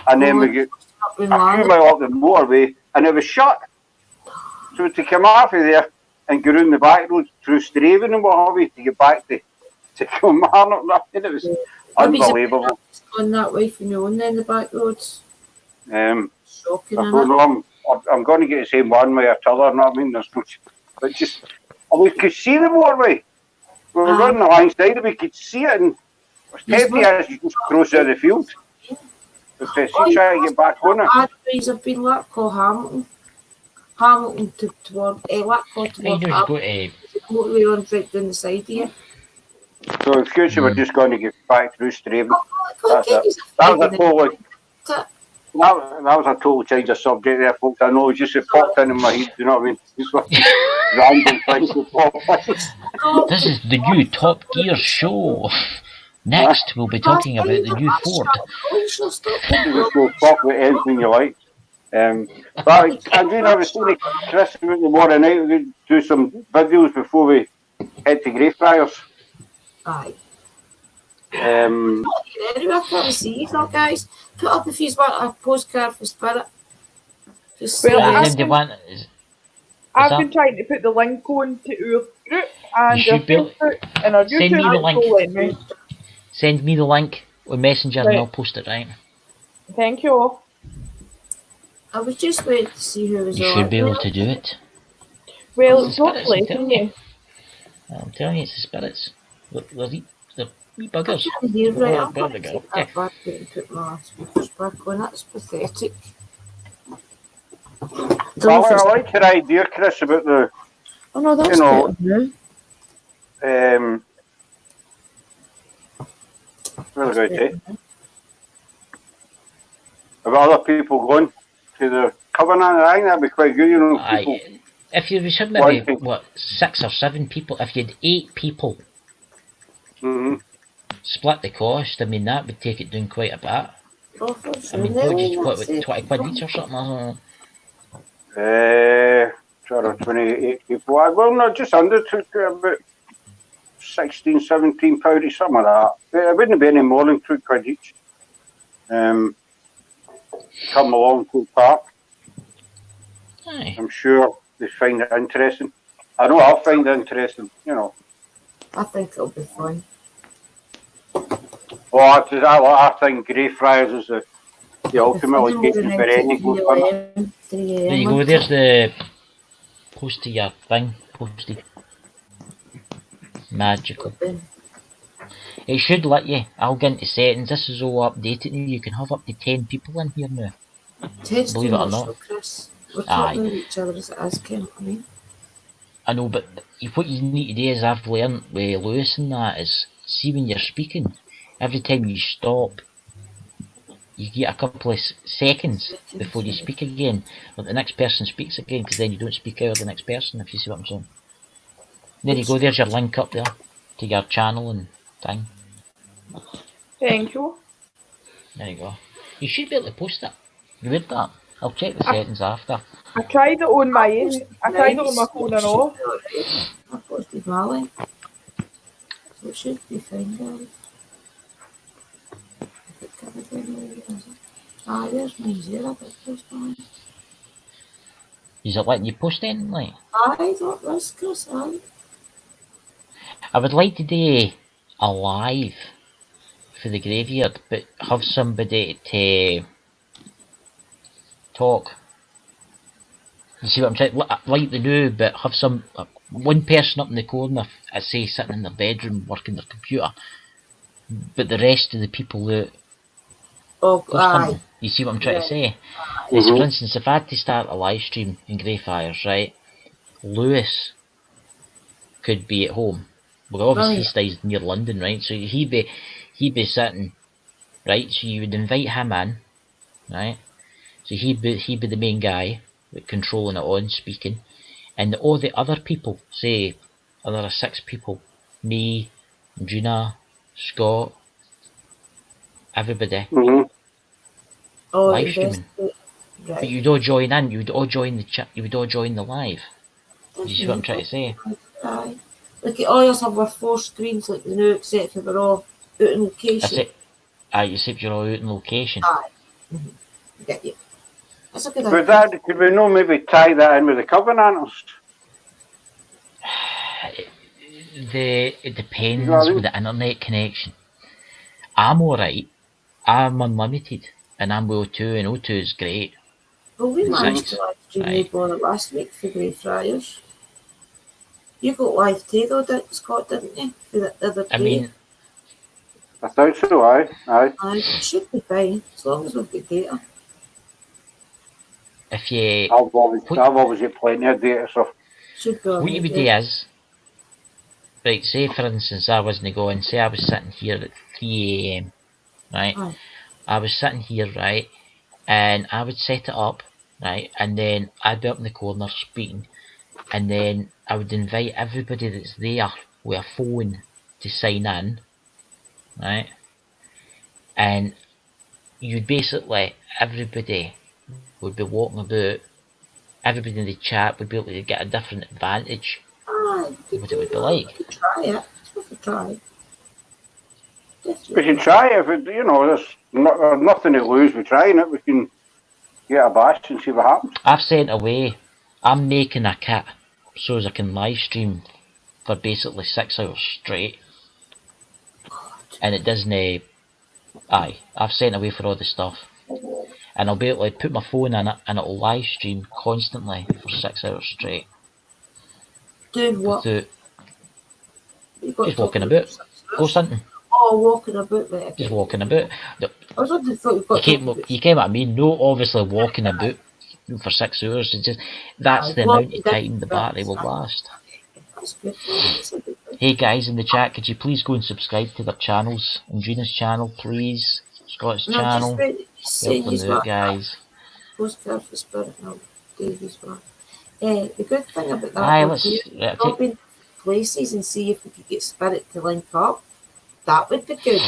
And then we got a few miles up the motorway, and it was shut. So to come off of there and go round the back road through Straven and what have you to get back to to come on up. It was unbelievable. On that way from your own then the back roads. Shocking, I don't know, I'm going to get the same one way or t'other, you know what I mean? There's no, but just, we could see the motorway. We were running alongside it, we could see it, and it's tempting as you just cross out the field. But try to get back on it. Pathways have been Larko, Hamilton. Hamilton toward Larko toward Hamilton. Motorway runs right down the side here. So in future we're just going to get back through Straven. That was a total change of subject there, folks. I know, just it popped into my head, you know what I mean? Just random things that pop in. This is the new Top Gear show. Next, we'll be talking about the new Ford. Just go talk about anything you like. But again, I was saying to Chris about the morning night, we're going to do some videos before we head to Greyfriars. Aye. Um, Anyway, I can't see you now, guys. Put up if you want a postcard for Spirit. Just Well, I've been trying to put the link on to our group and You our should be able- Facebook and our Send me YouTube. the link. Going, right? Send me the link on Messenger and Right. I'll post it, right? Thank you. I was just waiting to see who was You on. should be able to do it. Well, It's don't spirits, play, I'm can telling you? I'm telling you, it's the spirits. Look, they're wee I buggers. can't hear right. I'm There going we to go. take that back out and put my speakers back on. That's pathetic. well, I like your idea, Chris, about the, Oh no, that's you know, good. what was I going to say? About other people going to the Covenant, I think that'd be quite good, you know. People, If you had maybe, One thing. what, 6 or 7 people, if you had 8 people, split the cost, I mean, that would take it down quite a bit. Oh, for I sure. mean, No, what, just, what, that's about it. 20 quid each or something? I don't know. 28 people. Well, no, just under, took about 16, 17 pound each, something like that. It wouldn't be any more than 2 quid each. Come along to the park. Aye. I'm sure they find it interesting. I know I'll find it interesting, you know. I think it'll be fun. Well, I think Greyfriars is the ultimate location for any good fun. There you go, there's the post to your thing, posted. Magical. It should let you, I'll get into settings, this is all updated now, you can have up to 10 people in here now. Believe it or not. Chris. We're Aye. talking to each other as it is, Ken. I mean, I know, but what you need to do is, I've learned with Lewis and that, is see when you're speaking, every time you stop, you get a couple of seconds before you speak again, or the next person speaks again, because then you don't speak out of the next person, if you see what I'm saying. There you go, there's your link up there to your channel and thing. Thank you. There you go. You should be able to post it. You would that? I'll check the settings after. I tried it on my phone and all. I've got the valley. So it should be fine, guys. Ah, there's my zero, but there's fine. Is it letting you post anything like? I thought this, Chris, aye. I would like to do a live for the graveyard, but have somebody to talk. You see what I'm trying? Like they do, but have some one person up in the corner, I say, sitting in their bedroom working their computer, but the rest of the people that. Oh, aye. You see what I'm trying to say? Mhm. So, for instance, if I had to start a live stream in Greyfriars, right, Lewis could be at home. Well, obviously he stays near London, right? So he'd be sitting, right? So you would invite him in, right? So he'd be the main guy, like, controlling it on, speaking, and all the other people, say, other 6 people, me, Juna, Scott, everybody, Oh, live streaming. Right. But you'd all join in. You would all join the chat. You would all join the live. You see what I'm trying to say? Aye. Look at all us have our 4 screens like the new, except for we're all out in location. That's it. Aye, except you're all out in location. Aye. Mm-hmm. Get you. That's a good Could idea. could we not maybe tie that in with the Covenanters? it depends with the internet connection. I'm alright. I'm unlimited, and I'm with O2, and O2 is great. Well, we It's managed nice. to live stream Right. the bonnet last week for Greyfriars. You got live too, though, Scott, didn't you? For the other day. I mean, I think so, aye. It should be fine, as long as we've got data. if you I've always got plenty of data, so Should be what you would do is, right, say for instance I wasn't going, say I was sitting here at 3 AM, right? Aye. I was sitting here, right, and I would set it up, right, and then I'd be up in the corner speaking, and then I would invite everybody that's there with a phone to sign in, right, and you'd basically, everybody would be walking about, everybody in the chat would be able to get a different advantage Aye, of what it would be like. we could try it. We could try. we can try it. If it, there's nothing to lose with trying it. We can get a bash and see what happens. I've sent away, I'm making a kit so as I can live stream for basically 6 hours straight, and it doesn't, aye, I've sent away for all the stuff, and I'll be able to put my phone in it and it'll live stream constantly for 6 hours straight. Doing what? Without, You've got just to walking talk about, go hunting, Oh, walking about, right. just walking about. I was wondering if you've got You came at me, no obviously walking about for 6 hours, it's just, that's the amount of time the battery will last. That's good. That's a good thing. Hey guys in the chat, could you please go and subscribe to their channels? Andrina's channel, please. Scott's No, channel. just saying Help he's them out, got guys. postcard for Spirit now. Davies one. The good thing about that Aye, would be let's go in places and see if we could get Spirit to link up. That would be good.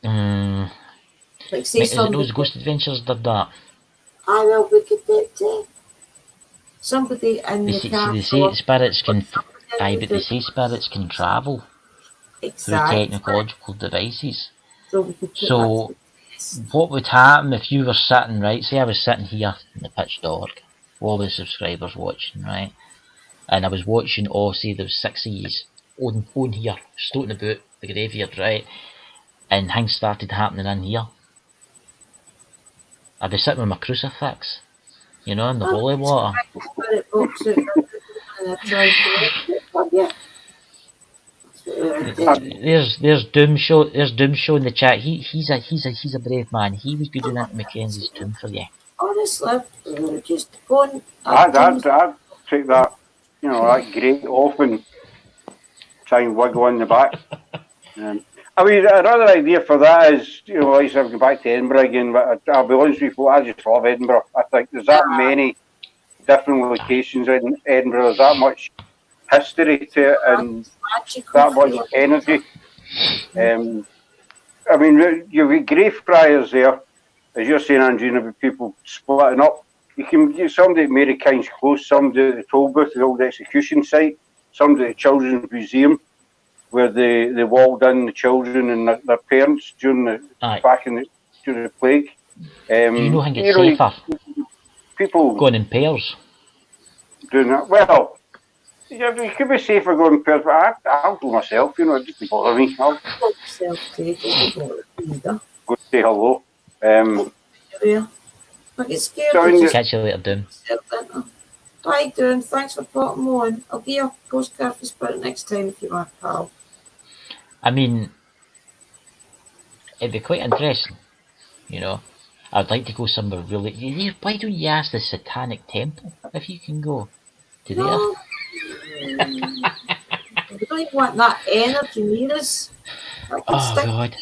Like say is it somebody. those Ghost Adventures did that? Aye, well, we could do it too. Somebody in They the say castle. spirits can, aye, but they say spirits can travel through Exactly. technological devices. So we could put So, that to the test. what would happen if you were sitting, right, say I was sitting here in the pitch dark, all the subscribers watching, right, and I was watching, say there was 6 of yous on here, floating about the graveyard, right, and things started happening in here. I'd be sitting with my crucifix, in the holy water. Spirit box out and I tried to yeah. There's Doom Show. There's Doom Show in the chat. He's a brave man. He was good enough to Mackenzie's tomb for you. Honestly, just going. I'd take that, that grate off and try and wiggle in the back. I mean, another idea for that is, like I said, go back to Edinburgh again, but I'll be honest with you, I just love Edinburgh. I think there's that many different locations in Edinburgh, there's that much history to it and that much energy. I mean, you've got Greyfriars there, as you're saying, Andrina, with people splitting up. You can get somebody at Mary King's Close, somebody at the toll booth, the old execution site, somebody at the Children's Museum, where they walled in the children and their parents during during the plague. Do you know how to get safer? People going in pairs. Doing that. Well, you could be safer going in pairs, but I'll go myself, it doesn't bother me. I'll go say hello. I get scared. Catch you later, Doom. Bye, Doom. Thanks for popping on. I'll give you a postcard for Spirit next time if you want, pal. I mean, it'd be quite interesting, I'd like to go somewhere really. Why don't you ask the Satanic Temple if you can go to there? No. We don't even want that energy near us. Oh God!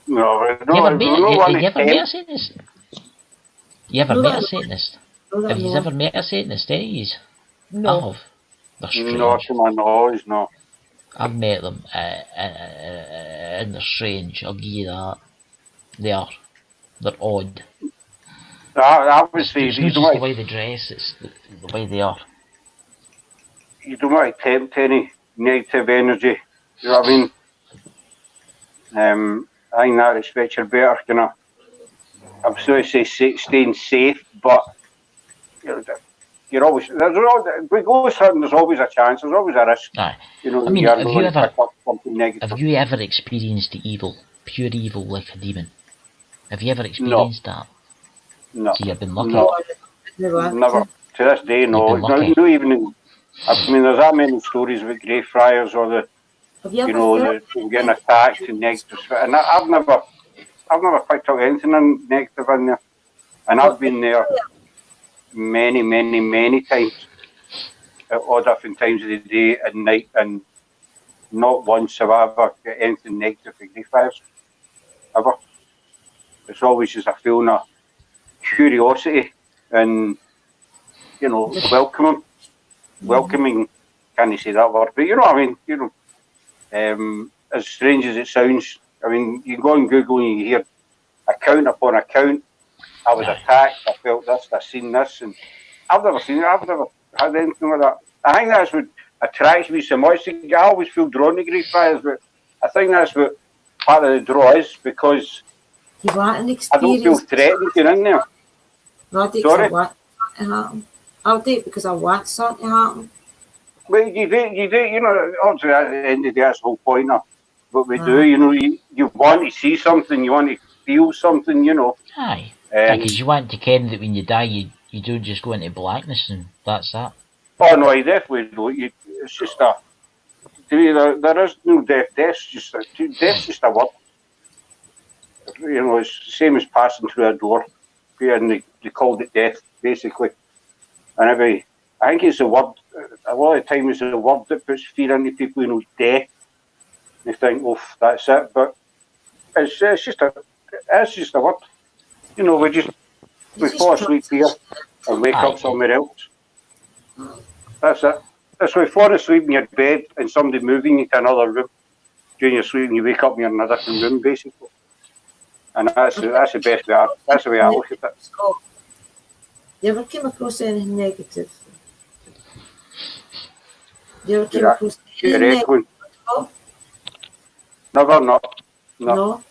No, You ever met a Satanist? You ever met a Satanist? Have you ever met a Satanist? No. I have. They're strange. No, to my knowledge, no. I've met them, and they're strange. I'll give you that. They're odd. I would say it's not just the way they dress; it's the way they are. You don't want to tempt any negative energy. You know what I mean? I think in that respect you're better, I'm sorry to say staying safe, but you're always we go something. There's always a chance. There's always a risk. Aye. You know, I mean, you're have going you to ever pick up something negative. have you ever experienced the evil, pure evil like a demon? Have you ever experienced that? No. So you've been lucky. No. Never. To this day, no. You've been lucky. No, even in, I mean, there's that many stories with Greyfriars or the, Have you you ever know, felt the getting attacked and negative. And I've never picked up anything negative in there. And I've been there many, many, many times at all different times of the day and night, and not once have I ever got anything negative for Greyfriars. Ever. It's always just a feeling of curiosity and, you know, welcoming, can't you say that word, but you know what I mean, you know, as strange as it sounds, I mean, you go on Google and you hear account upon account, I was attacked, I felt this, I seen this, and I've never seen it, I've never had anything like that. I think that's what attracts me so much. I always feel drawn to Greyfriars, but I think that's what part of the draw is, because you want an I don't feel experience? threatened to get in there. No, I do Sorry? because I want something to happen. I'll do it because I want something to happen. Well, you do, you know, obviously at the end of the day, that's the whole point of what we do, you know, you want to see something, you want to feel something, you know. Aye. Because you want to ken that when you die, you don't just go into blackness and that's that. Oh no, you definitely don't. It's just there is no death. Death's just a word. You know, it's the same as passing through a door, and they called it death, basically. And I think it's a word. A lot of the time, it's a word that puts fear into people. You know, death. They think, "Oh, that's it," but it's just a word. You know, we fall asleep here and wake up somewhere else. That's it. That's why you fall asleep in your bed and somebody moving you to another room during your sleep, and you wake up and you're in a different room, basically. And that's the best way. That's the way I look at it. Scott, you ever came across anything negative? You ever came across anything negative? Never, no.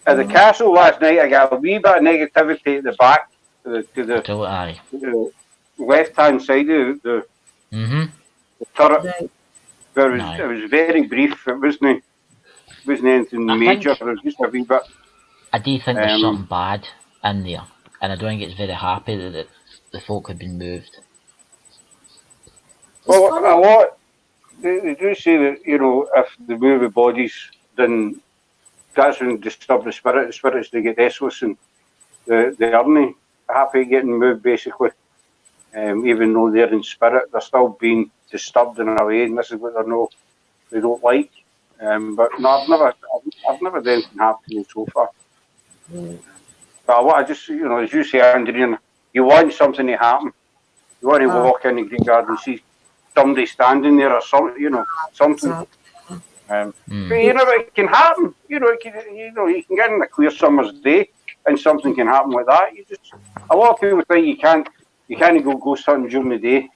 At the castle last night, I got a wee bit of negativity at the back, to the left-hand side of the turret. Right. But it was very brief. It wasn't anything major. It was just a wee bit. I do think there's something bad in there, and I don't think it's very happy that the folk have been moved. Well, a lot. They do say that, you know, if they move the bodies, then that's when disturb the spirit. The spirits, they get restless and they aren't happy getting moved, basically. Even though they're in spirit, they're still being disturbed in a way, and this is what they don't like. But no, I've never had anything happen to me so far. But I just, you know, as you say, Andrew, you want something to happen. You want to walk in the Green Garden and see somebody standing there or something, you know, something. But you know, it can happen. You know, you can get in a clear summer's day and something can happen like that. A lot of people think you can't go something during the day.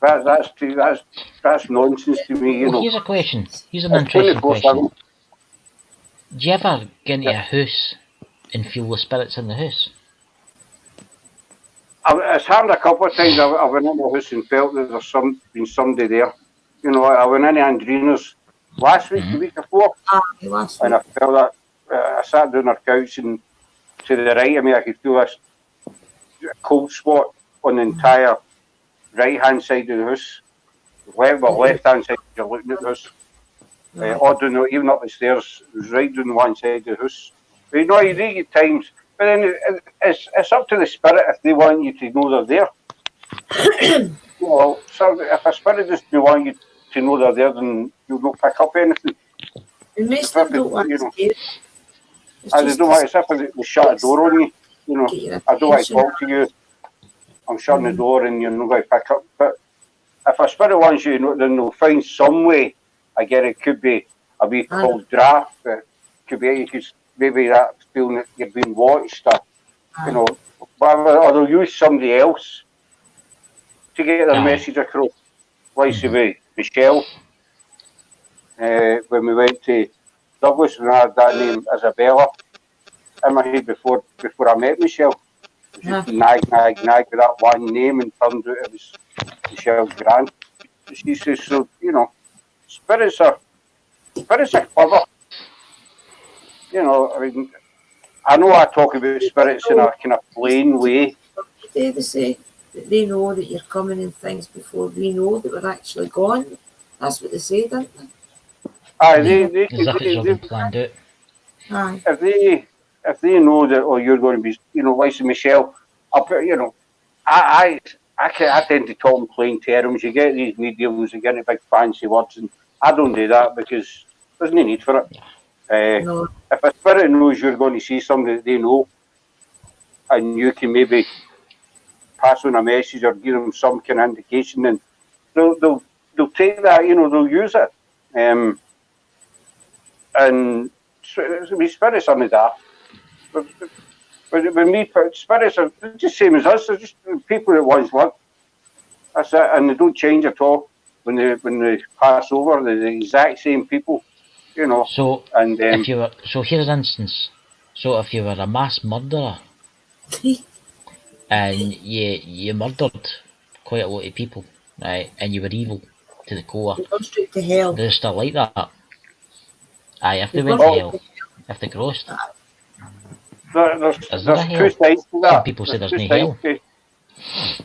That's nonsense to me. You know. Here's a question. Here's an interesting question. Do you ever get into a house and feel the spirits in the house? It's happened a couple of times. I went into the house and felt that there's been somebody there. You know, I went into Andrina's last week, the week before, and I felt that I sat down on her couch, and to the right of me, I could feel this cold spot on the entire right-hand side of the house. Left-hand side, you're looking at the house. Even up the stairs, it was right down the one side of the house. But you know, you do get times, but then it's up to the spirit if they want you to know they're there. Well, so if a spirit doesn't want you to know they're there, then you'll not pick up anything. Most of them don't want to scare. I just don't want to, if they shut a door on you, you know, I don't want to talk to you. I'm shutting the door and you're not going to pick up. But if a spirit wants you to know, then they'll find some way. I get it could be a wee cold draft. It could be maybe that feeling that you're being watched, or, you know, whatever, or they'll use somebody else to get their message across. Like with Michelle, when we went to Douglas, and I had that name Isabella in my head before I met Michelle. just nag with that one name, and turned out it was Michelle's grand. She says, so, you know, spirits are clever. You know, I mean, I know I talk about spirits in a kind of plain way. They say that they know that you're coming and things before we know that we're actually gone. That's what they say, don't they? Aye, As if it's all been planned out. Aye. If they know that, oh, you're going to be, you know, like Michelle, you know, I tend to talk in plain terms. You get these mediums, you get big fancy words, and I don't do that because there's no need for it. No. If a spirit knows you're going to see something that they know, and you can maybe pass on a message or give them some kind of indication, and they'll take that, you know, they'll use it. And spirits are not that. But me, spirits are just same as us. They're just people that once lived. That's it, and they don't change at all when they pass over. They're the exact same people, you know. So, and if you were, so here's an instance. So if you were a mass murderer and you murdered quite a lot of people, right, and you were evil to the core, Go straight to hell. they're still like that. Aye, if they went to hell, if they grossed. there's there two sides to that. Some people say there's no hell.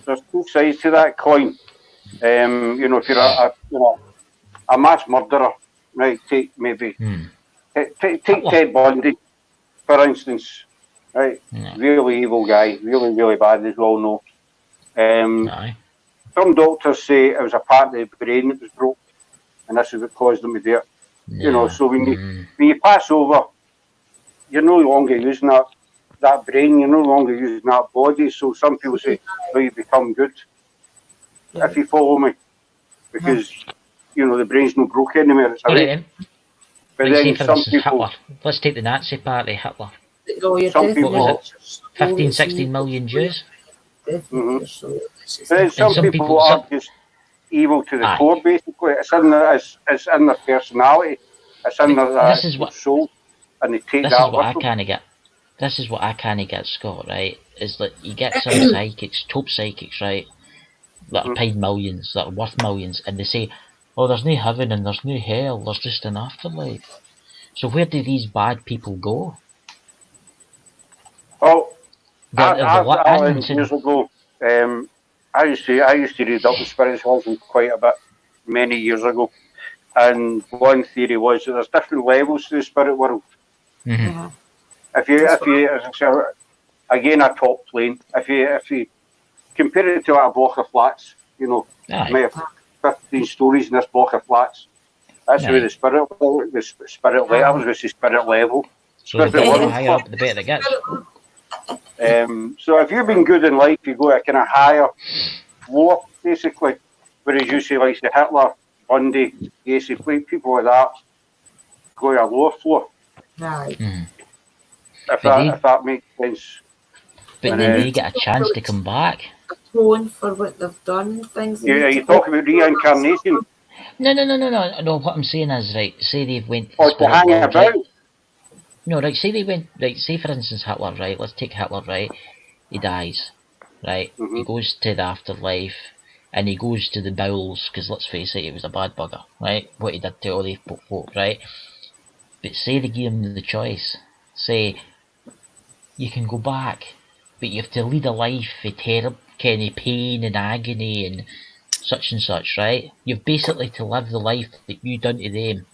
There's two sides to that coin. You know, if you're a mass murderer, right? Take Ted Bundy, for instance, right? Yeah. Really evil guy, really bad, as we all know. Aye. Some doctors say it was a part of the brain that was broke, and this is what caused them to do it. You know, so when you pass over, you're no longer using that brain, you're no longer using that body. So some people say, well, you become good, if you follow me, because, you know, the brain's not broke anymore, it's away. Then. But like then say, for some instance, people... Hitler. Let's take the Nazi party, Hitler. Some people... 15, 16 million Jews? Mm-hmm. But some people are just evil to the core, basically. It's in their personality. It's in their soul. And they take that with them. This is what I can't get, Scott, right? Is that you get some psychics, top psychics, right, that are paid millions, that are worth millions, and they say, oh, there's no heaven and there's no hell, there's just an afterlife. So where do these bad people go? Oh, years ago, I used to read up on spiritualism quite a bit, many years ago, and one theory was that there's different levels to the spirit world. Mm-hmm. If you, again, a top plane. If you compare it to a block of flats, you know, may have 15 stories in this block of flats. That's where the spirit level. I was going to say spirit level. So the better higher up, the better it gets. So if you've been good in life, you go a kind of higher floor, basically. Whereas you say, like Hitler, Bundy, basically people like that go to a lower floor. Right. If that makes sense. But then they get a chance to come back. Atone for what they've done and things. Yeah, you talk about reincarnation. No. What I'm saying is, right, say they went to to hang about. Right? No, right, say they went, right, say for instance Hitler, right, let's take Hitler, right, he dies, right, he goes to the afterlife, and he goes to the bowels, because let's face it, he was a bad bugger, right, what he did to all these folk, right, but say they give him the choice, say, you can go back, but you have to lead a life of terrible kind of pain and agony and such, right, you've basically to live the life that you done to them.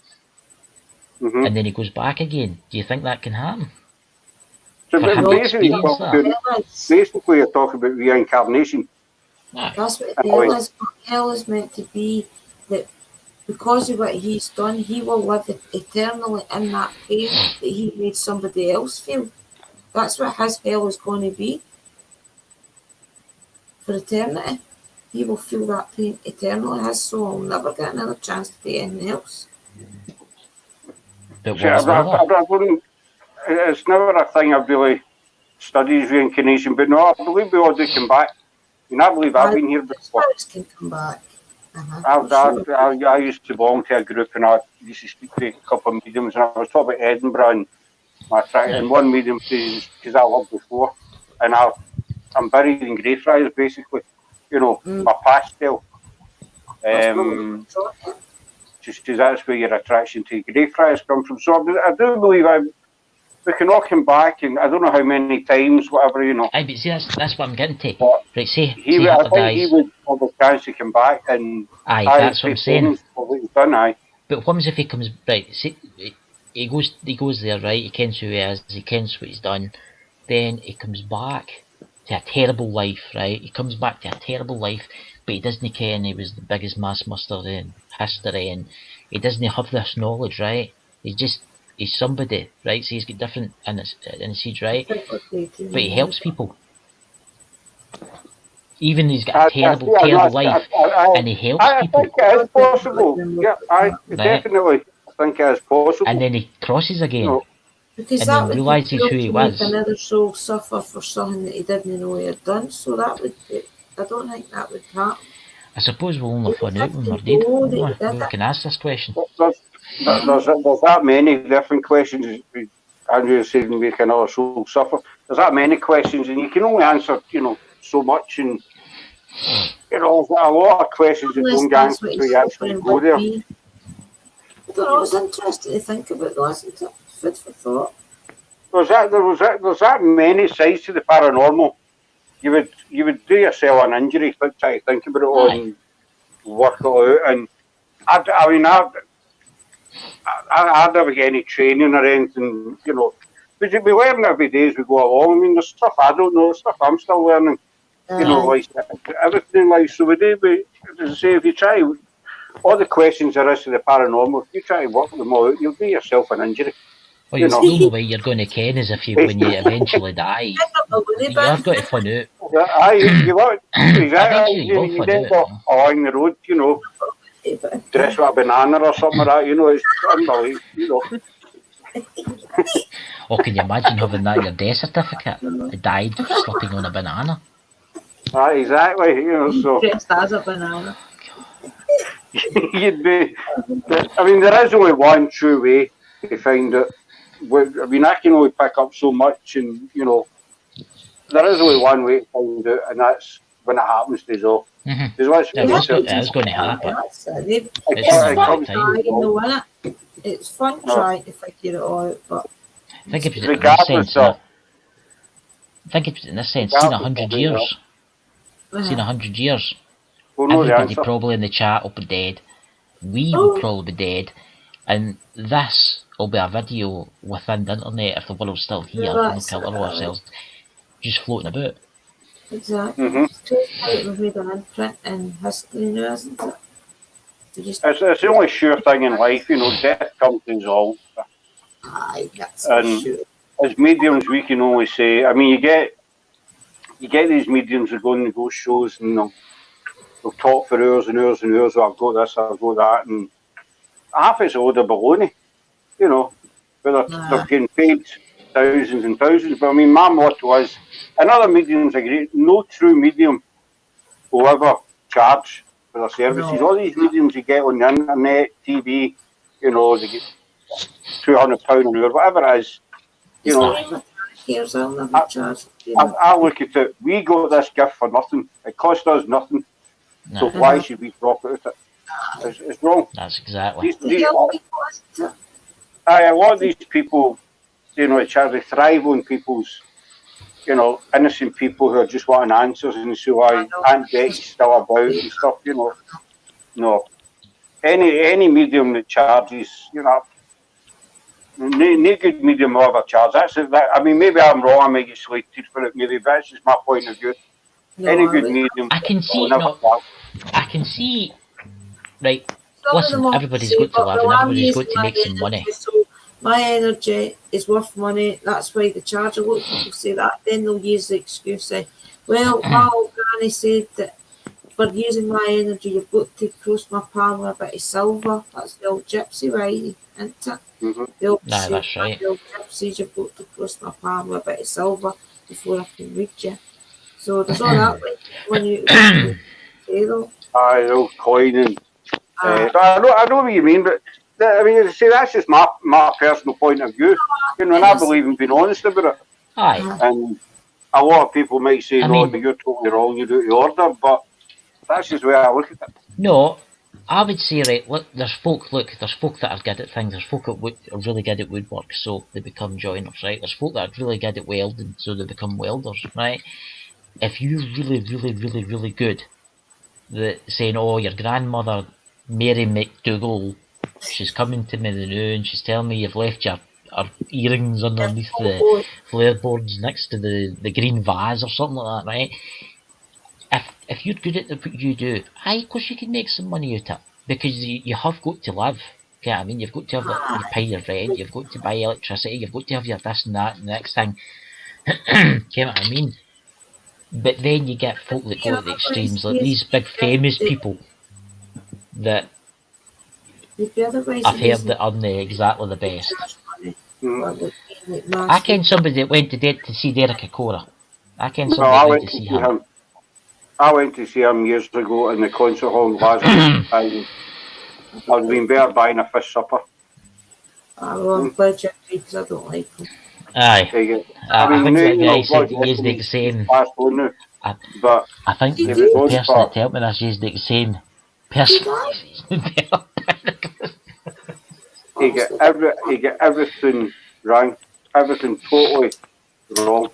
And then he goes back again. Do you think that can happen? So basically, you're talking about reincarnation. That's what hell is meant to be. That because of what he's done, he will live eternally in that pain that he made somebody else feel. That's what his hell is going to be for eternity. He will feel that pain eternally. His soul will never get another chance to do anything else. But it's never a thing I've really studied reincarnation, but no, I believe we all do come back. I believe I've been here before. Spirits can come back. I used to belong to a group, and I used to speak to a couple of mediums, and I was talking about Edinburgh and my track, and one medium says, because I lived before, and I'm buried in Greyfriars, basically. You know, my pastel. Just that's where your attraction to Greyfriars comes from. So I do believe we can all come back, and I don't know how many times, whatever, you know. Aye, but see, that's what I'm getting to. But Right, say I think Hitler he dies. would have a chance to come back, and Aye, that's what I'm saying. what he's done, aye. But what happens if he comes, right, see, he goes there, right, he kens who he is, he kens what he's done, then he comes back to a terrible life, right, he comes back to a terrible life, but he doesn't ken he was the biggest mass murderer in history, and he doesn't have this knowledge, right, he's somebody, right, so he's got different innocence, right, but he helps people. Even he's got a terrible life, and he helps people. I think it is possible. Yeah, definitely. I think it is possible. And then he crosses again. No. Because and that then would realises who he was. Another soul suffer for something that he didn't know he had done. So that would, I don't think that would happen. I suppose we'll only find out when we're dead. We can ask this question. There's that many different questions. Andrew said we can all soul suffer. There's that many questions, and you can only answer, so much, and a lot of questions that don't get answered until you actually go there. I don't know. It's interesting to think about, though, isn't it? Food for thought. There's that many sides to the paranormal. You would do yourself an injury, but try to think about it all and work it out. And I never get any training or anything, But we learn every day as we go along. I mean, there's stuff I don't know, stuff I'm still learning. Like everything in life. So as I say, if you try all the questions there is to the paranormal, if you try to work them all out, you'll do yourself an injury. Well, the only way you're going to ken is when you eventually die. You've got to find out. You want exactly. You then go along the road, dress with a banana or something like that. It's unbelievable. Or can you imagine having that your death certificate? I died slipping on a banana. Exactly. So dressed as a banana. You'd be. I mean, there is only one true way to find it. I mean, I can only pick up so much, and there is only one way to find it, and that's when it happens to us all. It's going to happen. It's fun trying to figure it all out, but I think it was in this sense. Seen 100 years. Seen 100 years. Everybody probably in the chat will be dead. We will probably be dead, and this will be a video within the internet if the world's still here and we'll kill all ourselves, just floating about. Exactly. We've made an imprint in history now, isn't it? It's the only sure thing in life, death comes to us all. Aye, that's sure. As mediums, we can only say, I mean, you get these mediums who go on the ghost shows and they'll talk for hours and hours and hours, I've got this, I've got that, and half it's a load of baloney, where they're getting paid thousands and thousands. But I mean, my motto is, and other mediums agree, no true medium will ever charge for their services. All these mediums you get on the internet, TV, they get £200 an hour, whatever it is. I look at it, we got this gift for nothing. It cost us nothing. So why should we profit at it? It's wrong. That's exactly. A lot of these people, they thrive on people's, innocent people who are just wanting answers, and so why Aunt Betty's still about and stuff, No. Any medium that charges, no good medium will ever charge. I mean, maybe I'm wrong, I might get slated for it, maybe, but that's just my point of view. Any good medium. I can see, right, listen, everybody's got to live and everybody's got to make some money. So my energy is worth money, that's why they charge. A lot of people say that, then they'll use the excuse, well, my old granny said that for using my energy, you've got to cross my palm with a bit of silver. That's the old gypsy way, isn't it? That's right. The old gypsies, you've got to cross my palm with a bit of silver before I can read you. So there's all that when you old coin and I know what you mean, but I mean, that's just my personal point of view. And I believe in being honest about it. Aye. And a lot of people might say, I no, mean- you're totally wrong, you're out of order, but that's just the way I look at it. No, I would say, right, look, there's folk that are good at things, there's folk that are really good at woodwork, so they become joiners, right? There's folk that are really good at welding, so they become welders, right? If you're really, really, really, really good, saying, oh, your grandmother, Mary McDougall, she's coming to me the new and she's telling me you've left your earrings underneath the floorboards next to the green vase or something like that, right? If you're good at what you do, of course you can make some money out of it, because you have got to live. Okay, I mean, you've got to have you pay your rent, you've got to buy electricity, you've got to have your this and that and the next thing. Okay, what I mean? But then you get folk that go to the extremes, like these big famous people that I've heard that aren't exactly the best. I ken somebody that went to see Derek Acora. I ken No, somebody I that went to see him. I went to see him years ago in the concert hall in Glasgow, and I'd been better buying a fish supper. I'm glad you agreed because I don't like them. Aye. I think that guy said he used the he's same. passed on now, but I think He the did. person that told me this used the same person. he get everything wrong, everything totally wrong.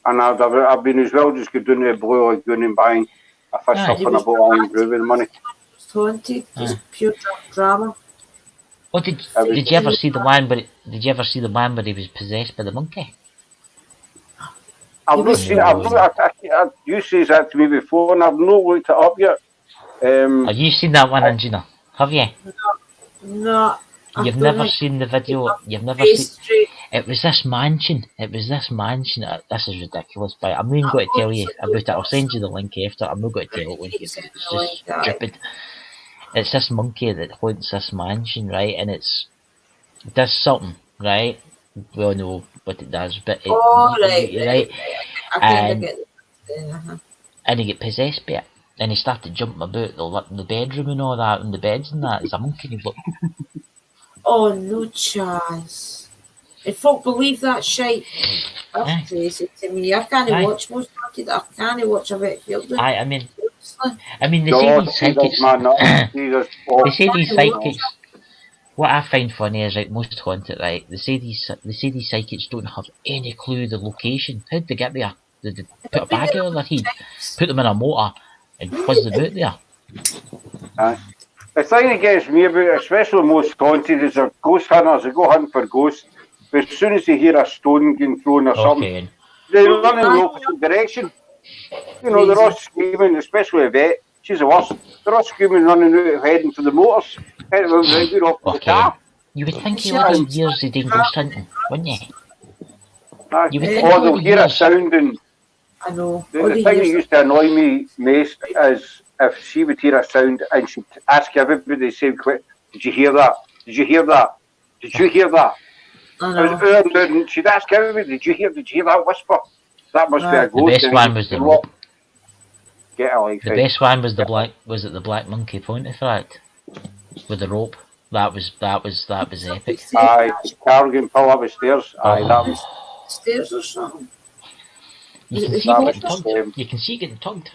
And I've been as well just go down to the Blue Lagoon and buying a fish Aye. supper and a bowl of Iron Brew with the money. It's haunted. It's pure drama. Oh, did you ever see the one where he was possessed by the monkey? I've not seen it. You said that to me before, and I've not looked it up yet. Have you seen that one, Angina? Have you? No. You've never seen the video. You've never seen. It was this mansion. This is ridiculous, but I'm not even going to tell you about it. I'll send you the link after. I'm not going to tell it with you. It's just stupid. It's this monkey that haunts this mansion, right? And it does something, right? We all know what it does, but right? And he get possessed by it. And he started jumping about the bedroom and all that, and the beds and that. It's a monkey. And he's like, oh, no chance. If folk believe that shite, that's crazy to me. I can't watch most haunted. I can't watch a bit field. I mean, they say these psychics. They say these psychics. What I find funny is, like, most haunted, right? They say these psychics don't have any clue the location. How did they get there? Did they put a bag over their head, put them in a motor, and fuzz them out there? The thing that gets me about it, especially most haunted, is they're ghost hunters. They go hunting for ghosts. But as soon as they hear a stone getting thrown or something, they run in the opposite direction. You know, they're all screaming, especially a vet. She's the worst. They're all screaming, running out, heading for the motors. You would think he lived years of doing ghost hunting, wouldn't you? You would think they'll hear a sound, and I know. The thing that used to annoy me most is if she would hear a sound and she'd ask everybody the same question, did you hear that? Did you hear that? Did you hear that? And she'd ask everybody, did you hear that whisper? That must be a ghost. The best one was the rope. Get a life. The best one was the black monkey Pontefract with the rope. That was epic. Aye, Carrigan pull up the stairs. Aye, that was stairs or something. You can see it getting tugged.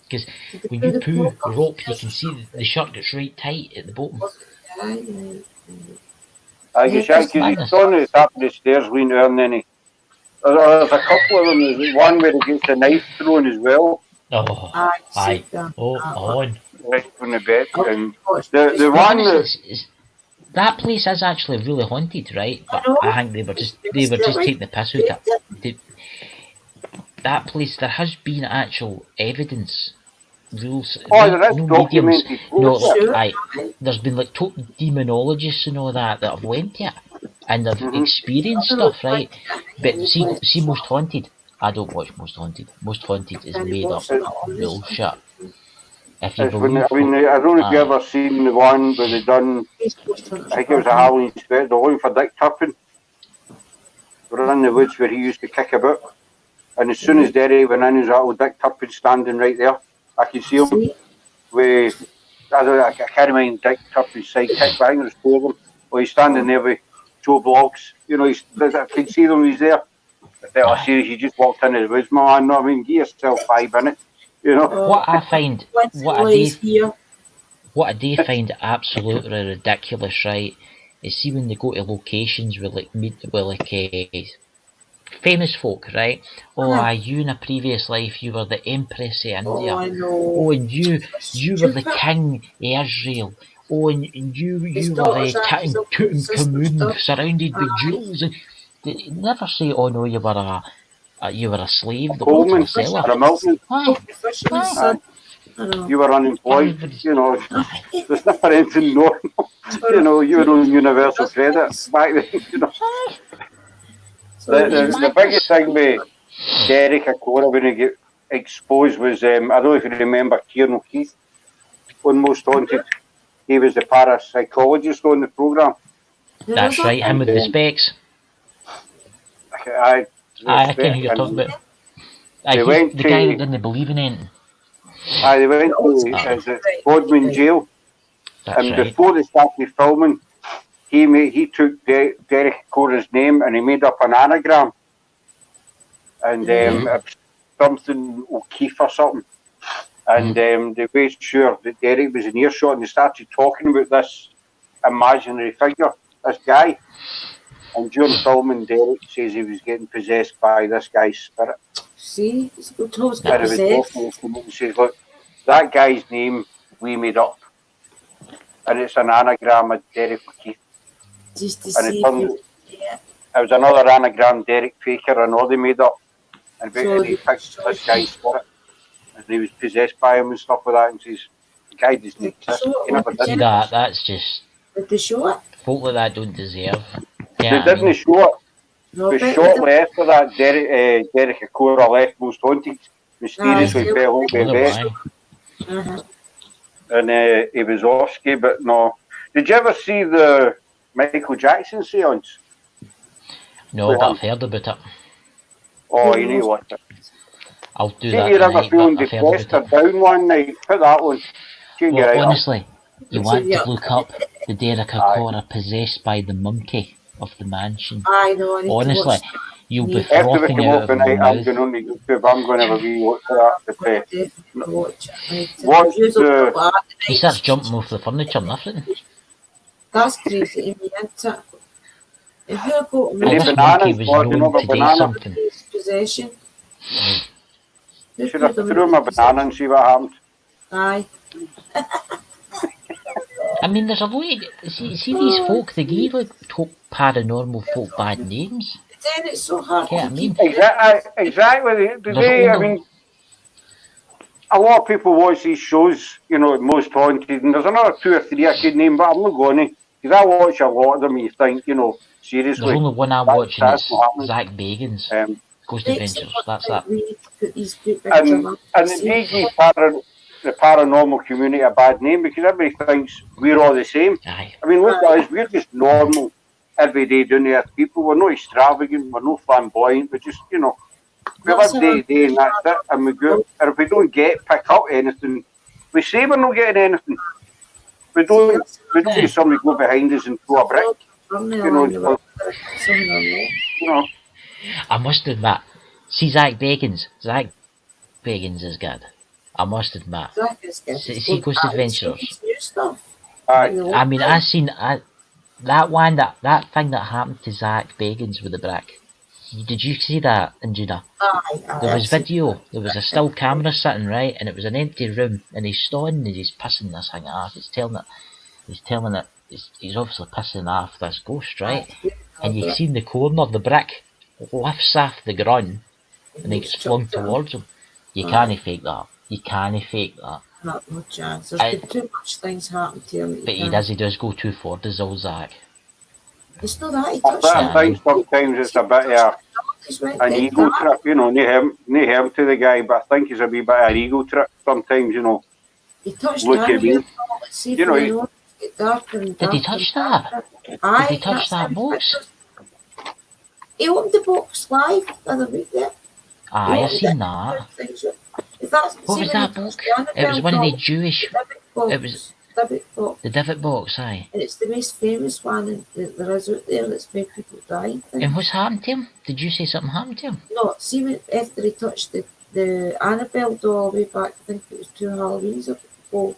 Because when you pull the rope, you can see the shirt gets right tight at the bottom. I guess he's on the top of the stairs leaning there, and then there's a couple of them. There's one where he gets the knife thrown as well. Oh, aye. On. Right from the bed. And the one that place is actually really haunted, right? But I think they were just taking the piss out of it. That place, there has been actual evidence. Rules. There is documented. There's been like total demonologists and all that have went to it and they've experienced stuff, right? But see Most Haunted. I don't watch Most Haunted. Most Haunted is made up bullshit. If you believe, I don't know if you ever seen the one where they done. I think it was a Halloween special. They're looking for Dick Turpin. We're in the woods where he used to kick about, and as soon as Derry went in, there's that old Dick Turpin standing right there. I can see him with, I can't mind Dick Turpin's sidekick, but I think there's four of them. Well, he's standing there with Joe Bloggs. You know, I can see them, he's there. better series. You just walked in as woods, man. No, I mean, give yourself 5 minutes. You know. What I find, what I do here. find absolutely ridiculous, right, is see when they go to locations with like famous folk, right? Oh, you in a previous life, you were the Empress of India. Oh, I know. Oh, and you were the King of Israel. Oh, and you were Tutankhamun, surrounded with jewels. And they never say, oh no, you were a slave that worked for a seller. You were unemployed, you know. There's never anything normal. You know, you were on universal credit back then, you know. The biggest thing with Derek Acora when he got exposed was, I don't know if you remember Kieran O'Keefe on Most Haunted. He was the parapsychologist on the programme. That's right, him with the specs. I can hear you talking about. He's the guy that didn't believe in anything. They went to Bodmin jail. That's right. Before they started filming, he took Derek Cora's name and he made up an anagram. And something O'Keefe or something. And they made sure that Derek was in earshot and they started talking about this imaginary figure, this guy. And during filming, Derek says he was getting possessed by this guy's spirit. See, he's always got possessed. He says, look, that guy's name we made up. And it's an anagram of Derek O'Keefe. Just to see it was another anagram Derek Faker and all they made up. And he picked this guy's spirit. And he was possessed by him and stuff like that. And says, the guy doesn't exist. That's just... Did they show it? Folk like that don't deserve. Yeah, they didn't show it. But shortly after that, Derek Acora left Most Haunted. Mysteriously fell home by bed. And he was off ski, but no. Did you ever see the Michael Jackson seance? No, but I've heard about it. Oh, you need to watch it. I'll do that. If you're ever feeling depressed or down one night, put that on. Honestly, you want to look up the Derek Acora possessed by the monkey of the mansion. I know. Honestly, you'll be frothing out of your mouth. I'm going on YouTube. I'm going to have a wee watch for that. He starts jumping off the furniture and everything. That's crazy, isn't it? If you go to this monkey was known to do something. Possession. Should have threw him a banana and see what happened. Aye. I mean, there's a way. See these folk, they give like paranormal folk bad names. Then it's so hard. Yeah, I mean, exactly. Today, I mean, a lot of people watch these shows, you know, Most Haunted, and there's another 2 or 3 I could name, but I'm not going to, because I watch a lot of them. And you think, you know, seriously. There's only one I'm watching. It's Zach Bagans. Ghost Adventures. That's that. And they give the paranormal community a bad name because everybody thinks we're all the same. Aye. I mean, look at us, we're just normal, everyday down to earth people. We're not extravagant, we're not flamboyant, we're just, you know, we live day to day and that's it. And we go, and if we don't pick up anything, we say we're not getting anything. We don't get somebody go behind us and throw a brick. You know. I must admit, see Zach Bagans is good. I must admit. See Ghost Adventures. I mean, I seen that thing that happened to Zach Bagans with the brick. Did you see that, Angina? There was video. There was a still camera sitting right, and it was an empty room, and he's standing and he's pissing this thing off. He's obviously pissing off this ghost, right? And you see in the corner the brick lifts off the ground, and it gets flung towards him. You can't fake that. You can't fake that. Not no chance. There's been too much things happen to him. But he does go too far, does old Zach. It's not that he touched that. I think sometimes it's a bit an ego trip, you know, no harm to the guy, but I think it's a wee bit of an ego trip sometimes, you know. He touched look that. At me. You know, did he touch that? Did he touch that box? He opened the box live the other week there. Aye, I seen that. What was that book? It was one of the Jewish. It divot box. The divot box, aye. And it's the most famous one that there is out there that's made people die. And what's happened to him? Did you say something happened to him? No, see when after he touched the Annabelle doll way back, I think it was 2 Halloweens ago.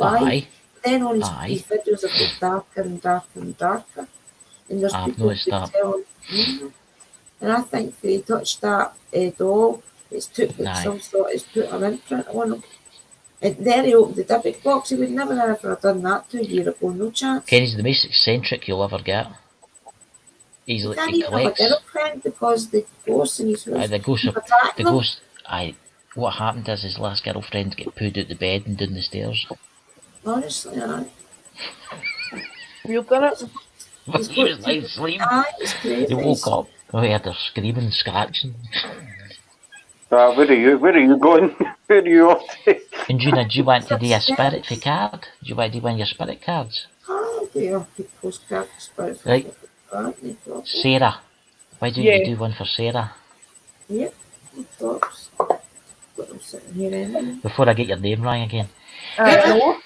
Aye. Then on his videos have got darker and darker and darker. And there's I've people noticed who that. tell him, and I think when he touched that doll, it's took like some sort, it's put an imprint on him. And then he opened the divot box. He would never ever have done that 2 years ago, no chance. Kenny's the most eccentric you'll ever get. He can't even have a collects. girlfriend because the ghost in his house. The ghost. attacking him. What happened is his last girlfriend get pulled out the bed and down the stairs. Honestly, aye. We've done it. He was like sleeping. Aye, it's crazy. He woke up. Oh, he had her screaming, scratching. Where are you going? Where are you off to? And Gina, do you want to do a spirit for card? Do you want to do one of your spirit cards? Oh, yeah, postcard spirit. Right. Sarah. Why don't you do one for Sarah? Yep, thoughts. Got them sitting here anyway. Before I get your name wrong again. No.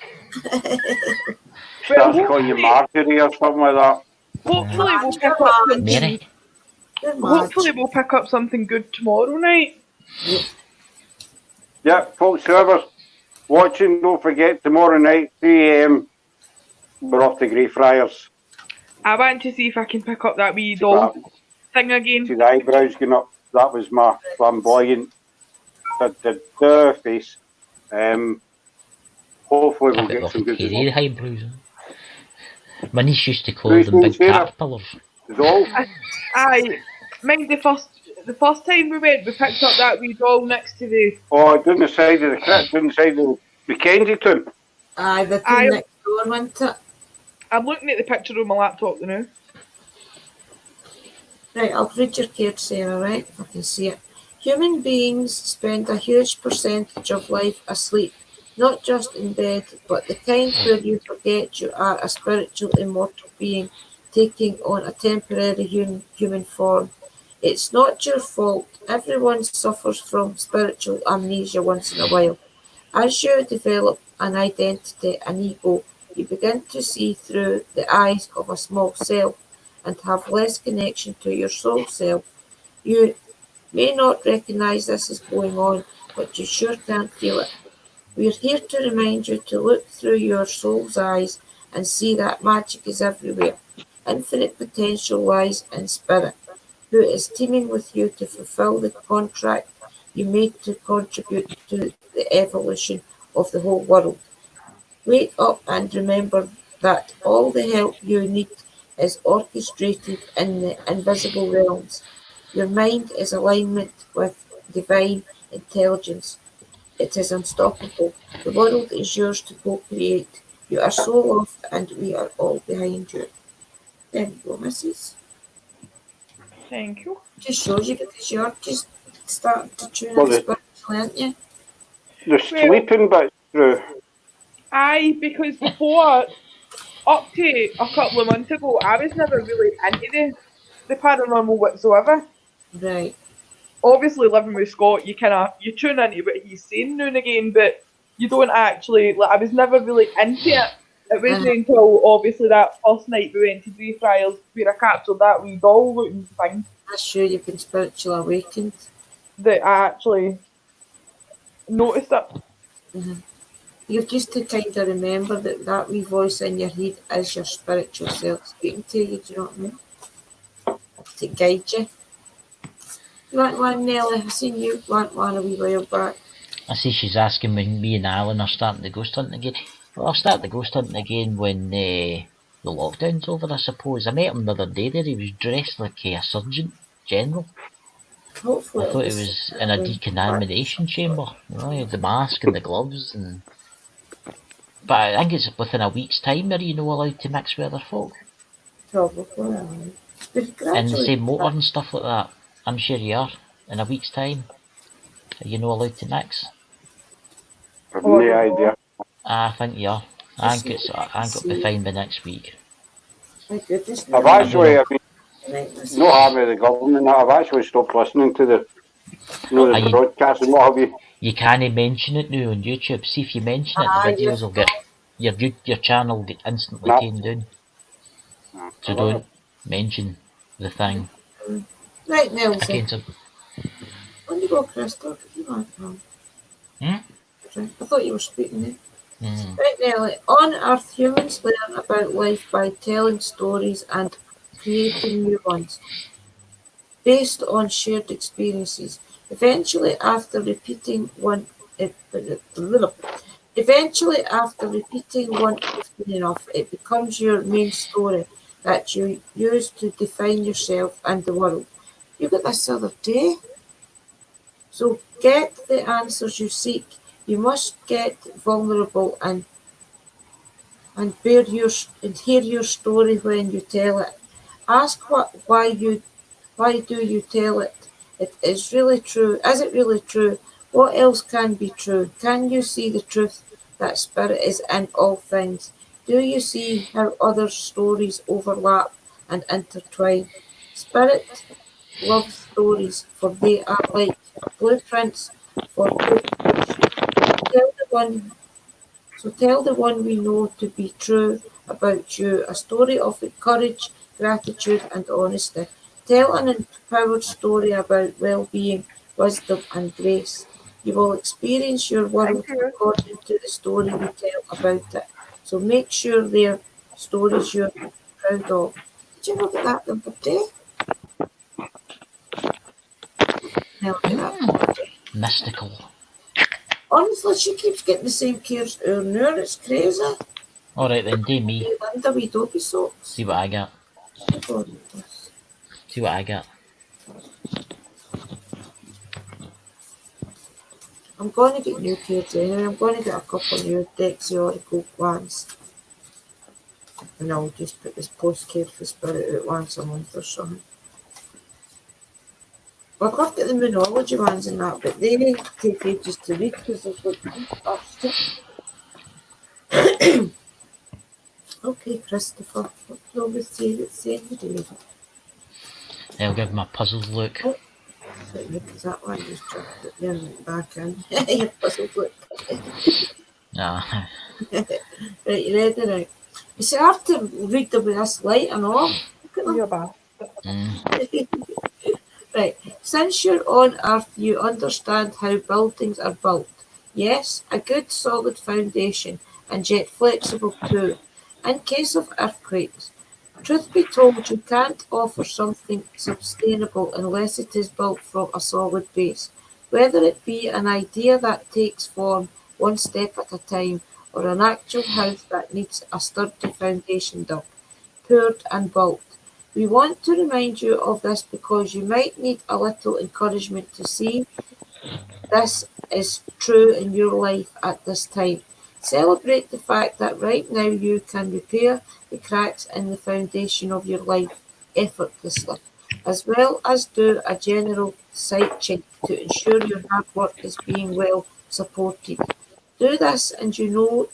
Start calling you Marjorie or something like that. Hopefully we'll pick up something. Mary. Hopefully we'll pick up something good tomorrow night. Yeah, folks, whoever's watching, don't forget tomorrow night, 3 AM, we're off to Greyfriars. I want to see if I can pick up that wee doll thing again. See the eyebrows going up. That was my flamboyant face. Hopefully we'll get some good results. Eyebrows. My niece used to call them big caterpillars. Aye, mind the first time we went, we picked up that wee doll next to the... Oh, down the side of the crypt, down the side of the Kensington. Aye, the thing next door, wasn't it? I'm looking at the picture on my laptop now. Right, I'll read your card, Sarah, right? I can see it. Human beings spend a huge percentage of life asleep, not just in bed, but the kind where you forget you are a spiritual immortal being taking on a temporary human form. It's not your fault. Everyone suffers from spiritual amnesia once in a while. As you develop an identity, an ego, you begin to see through the eyes of a small self and have less connection to your soul self. You may not recognize this is going on, but you sure can feel it. We're here to remind you to look through your soul's eyes and see that magic is everywhere. Infinite potential lies in spirit, who is teaming with you to fulfill the contract you made to contribute to the evolution of the whole world. Wake up and remember that all the help you need is orchestrated in the invisible realms. Your mind is alignment with divine intelligence. It is unstoppable. The world is yours to co-create. You are so loved and we are all behind you. There you go, Mrs. Thank you. Just shows you because you're just starting to tune in spiritually, aren't you? The sleeping bit's through. Aye, because before, up to a couple of months ago, I was never really into the paranormal whatsoever. Right. Obviously, living with Scott, you tune into what he's saying now and again, but you don't actually, I was never really into it. It wasn't until, obviously, that first night we went to Greyfriars where I captured that wee doll looking thing. That's sure you've been spiritually awakened. That I actually noticed it. Mm-hmm. You've just to kind of remember that wee voice in your head is your spiritual self speaking to you, do you know what I mean? To guide you. You want one, Nelly? I've seen you want one a wee while back. I see she's asking when me and Alan are starting the ghost hunting again. Well, I'll start the ghost hunting again when the lockdown's over, I suppose. I met him the other day there. He was dressed like a surgeon general. Hopefully I thought he was in a decontamination chamber. You know, he had the mask and the gloves. But I think it's within a week's time are you not allowed to mix with other folk. Probably. And the same motor and stuff like that. I'm sure you are. In a week's time. Are you not allowed to mix? I've no idea. I think you are. I think it'll be fine by next week. I've actually, no harm with the government. I've actually stopped listening to the broadcast and what have you. You can't mention it now on YouTube. See if you mention it, the videos will get your channel get instantly No. taken down. So don't mention the thing. Right, Nelson. Again, so, On you go, Crystal. You want to Hmm? I thought you were speaking there. mm, Right, Nelly. On Earth, humans learn about life by telling stories and creating new ones based on shared experiences. Eventually, after repeating one often enough, it becomes your main story that you use to define yourself and the world. You got this the other day. So get the answers you seek. You must get vulnerable and hear your story when you tell it. Ask why do you tell it? It is really true. Is it really true? What else can be true? Can you see the truth that spirit is in all things? Do you see how other stories overlap and intertwine? Spirit loves stories, for they are like blueprints for good fortune. Tell the one tell the one we know to be true about you, a story of courage, gratitude, and honesty. Tell an empowered story about well-being, wisdom, and grace. You will experience your world Thank you. according to the story you tell about it. So make sure they're stories you're proud of. Did you look at that the other day? Now look at that the other day. mystical. Honestly, she keeps getting the same cares over now. It's crazy. Alright then, do me. Hey, Linda, we dopey socks. See what I got. See what I got. I'm going to get new cares anyway. I'm going to get a couple of new Dexy Oracle ones. And I'll just put this postcard for Spirit out once a month or something. Well, I've got the Moonology ones and that, but they take ages to read because they've got deep stuff. Okay, Christopher, what will we say that's saying today? I'll give him a puzzled look. Oh. Because that one just dropped it there and went back in. Your puzzled look. Ah, Right, you ready now? It's hard to read them with this light and all. Look at them. You're bad. Right, since you're on Earth, you understand how buildings are built. Yes, a good solid foundation, and yet flexible too, in case of earthquakes. Truth be told, you can't offer something sustainable unless it is built from a solid base, whether it be an idea that takes form one step at a time, or an actual house that needs a sturdy foundation dug, poured and built. We want to remind you of this because you might need a little encouragement to see this is true in your life at this time. Celebrate the fact that right now you can repair the cracks in the foundation of your life effortlessly, as well as do a general sight check to ensure your hard work is being well supported. Do this and know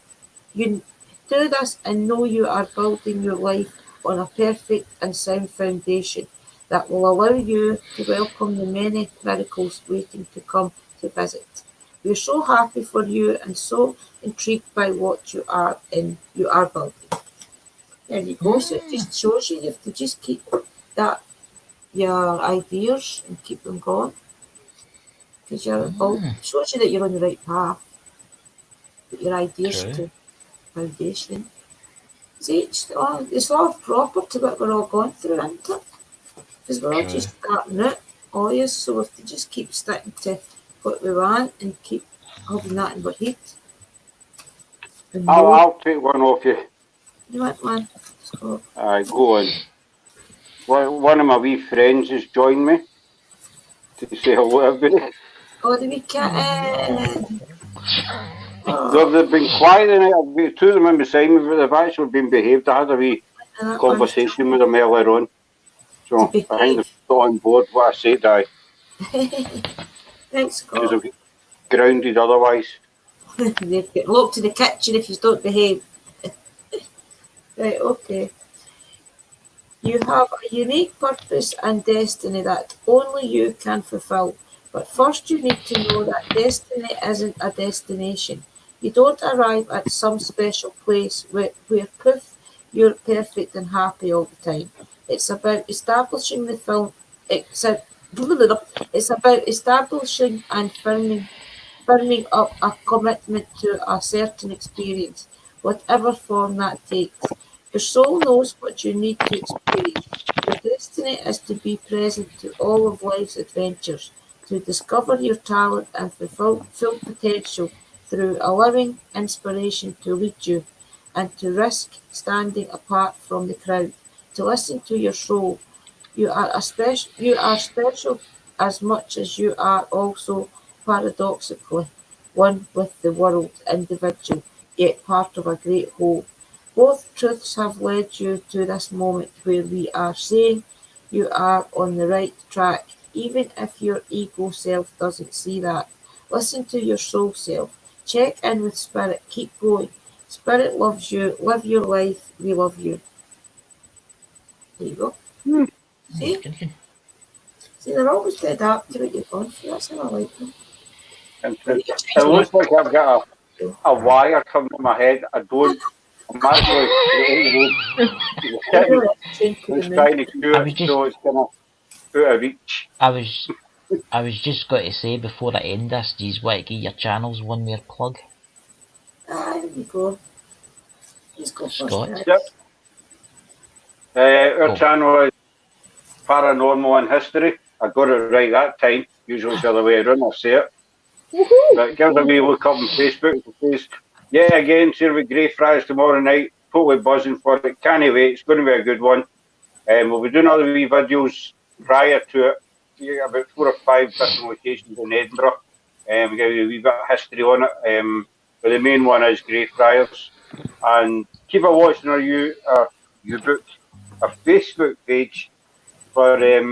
you are building your life on a perfect and sound foundation that will allow you to welcome the many miracles waiting to come to visit. We're so happy for you and so intrigued by what you are building. There you go. So it just shows you have to just keep your ideas and keep them going. Because shows you that you're on the right path. Put your ideas True. to foundation. See, it's all proper to what we're all going through, isn't it? Because we're all just starting out, always, so we have to just keep sticking to what we want and keep having that in our head. I'll take one off you. You want one? So, Go on. One of my wee friends has joined me to say hello to everybody. oh, the wee kitten! They've been quiet in it. I've got two of them in beside me, but they've actually been behaved. I had a wee conversation with them earlier on. So I think they're still on board what I said. Thanks, Scott. Because they've grounded otherwise. They've got locked to the kitchen if you don't behave. Right, okay. You have a unique purpose and destiny that only you can fulfill. But first you need to know that destiny isn't a destination. You don't arrive at some special place where poof, you're perfect and happy all the time. It's about establishing the film. It's about establishing and firming up a commitment to a certain experience, whatever form that takes. Your soul knows what you need to experience. Your destiny is to be present to all of life's adventures, to discover your talent and fulfill full potential through allowing inspiration to lead you, and to risk standing apart from the crowd, to listen to your soul. You are special as much as you are also paradoxically one with the world, individual, yet part of a great whole. Both truths have led you to this moment where we are saying you are on the right track, even if your ego self doesn't see that. Listen to your soul self. Check in with spirit. Keep going. Spirit loves you. Live your life. We love you. There you go. See? See, they're always dead up to what you're going through. That's how I like them. It looks like I've got a wire coming to my head. I'm actually it's trying to cure it, so it's kind of out of reach. I was just going to say before I end this, do you want to give your channels one more plug? There you go. Just go Scott. first. Yep. Our channel is Paranormal and History. I got it right that time. Usually it's the other way around, I'll say it. But give us a wee look up on Facebook. Yeah, again, here with Greyfriars tomorrow night. Totally buzzing for it. Can't wait. It's going to be a good one. We'll be doing other wee videos prior to it. Yeah, about 4 or 5 different locations in Edinburgh. We give you a wee bit of history on it. But the main one is Greyfriars. And keep a watching our Facebook page for as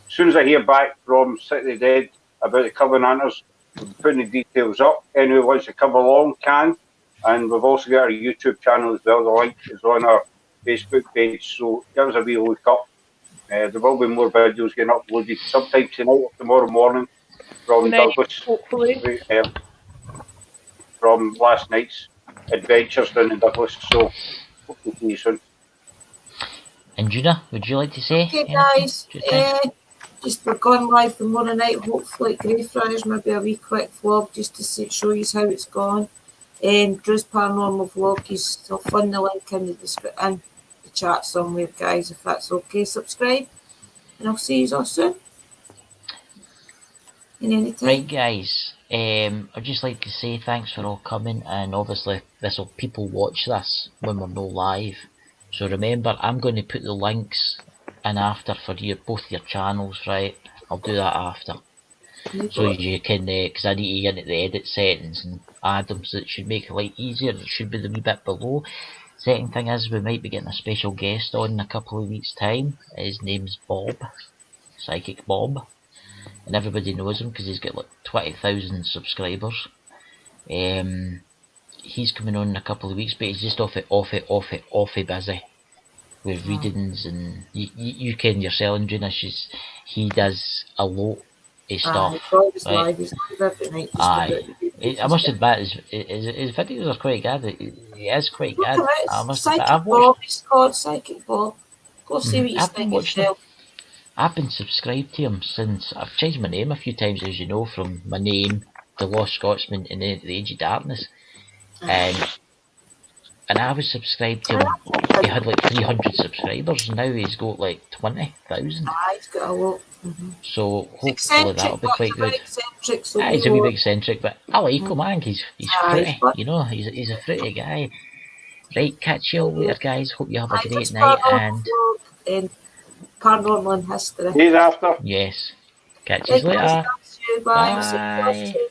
soon as I hear back from City of the Dead about the Covenanters, we'll be putting the details up. Anyone who wants to come along can. And we've also got our YouTube channel as well. The link is on our Facebook page. So give us a wee look up. There will be more videos getting uploaded sometime tonight or tomorrow morning from Douglas. Hopefully. From last night's adventures down in Douglas. So hope to see you soon. And Juna, would you like to say? Okay, guys. Just we're going live tomorrow night. Hopefully, Greyfriars, maybe a wee quick vlog just to show you how it's gone. Drew's Paranormal Vlog. I'll find the link in the chat somewhere, guys, if that's okay. Subscribe, and I'll see you all soon. In any time. Right, guys. I'd just like to say thanks for all coming, and obviously people watch this when we're no live. So remember, I'm going to put the links in after for both your channels, right? I'll do that after. So you can, because I need to get into the edit settings and add them, so it should make it like easier. It should be the wee bit below. Second thing is, we might be getting a special guest on in a couple of weeks' time. His name's Bob, Psychic Bob, and everybody knows him because he's got like 20,000 subscribers. He's coming on in a couple of weeks, but he's just awfully busy with readings, and you can yourself, and Juna, he does a lot of stuff. I must admit, his videos are quite good. He is quite good. I must admit, It's called Psychic Bob. Go see what you think yourself. I've been subscribed to him since I've changed my name a few times, as you know, from my name, The Lost Scotsman, and then The Age of Darkness. And I was subscribed to him. He had like 300 subscribers, and now he's got like 20,000. He's got a lot. So hopefully that'll be quite good. He's a wee bit eccentric, but I like him, man. He's pretty, you know. He's a pretty guy. Right, catch you all later, guys. Hope you have a great night, and Paranormal and History. He's after. Yes, catch you later. Bye.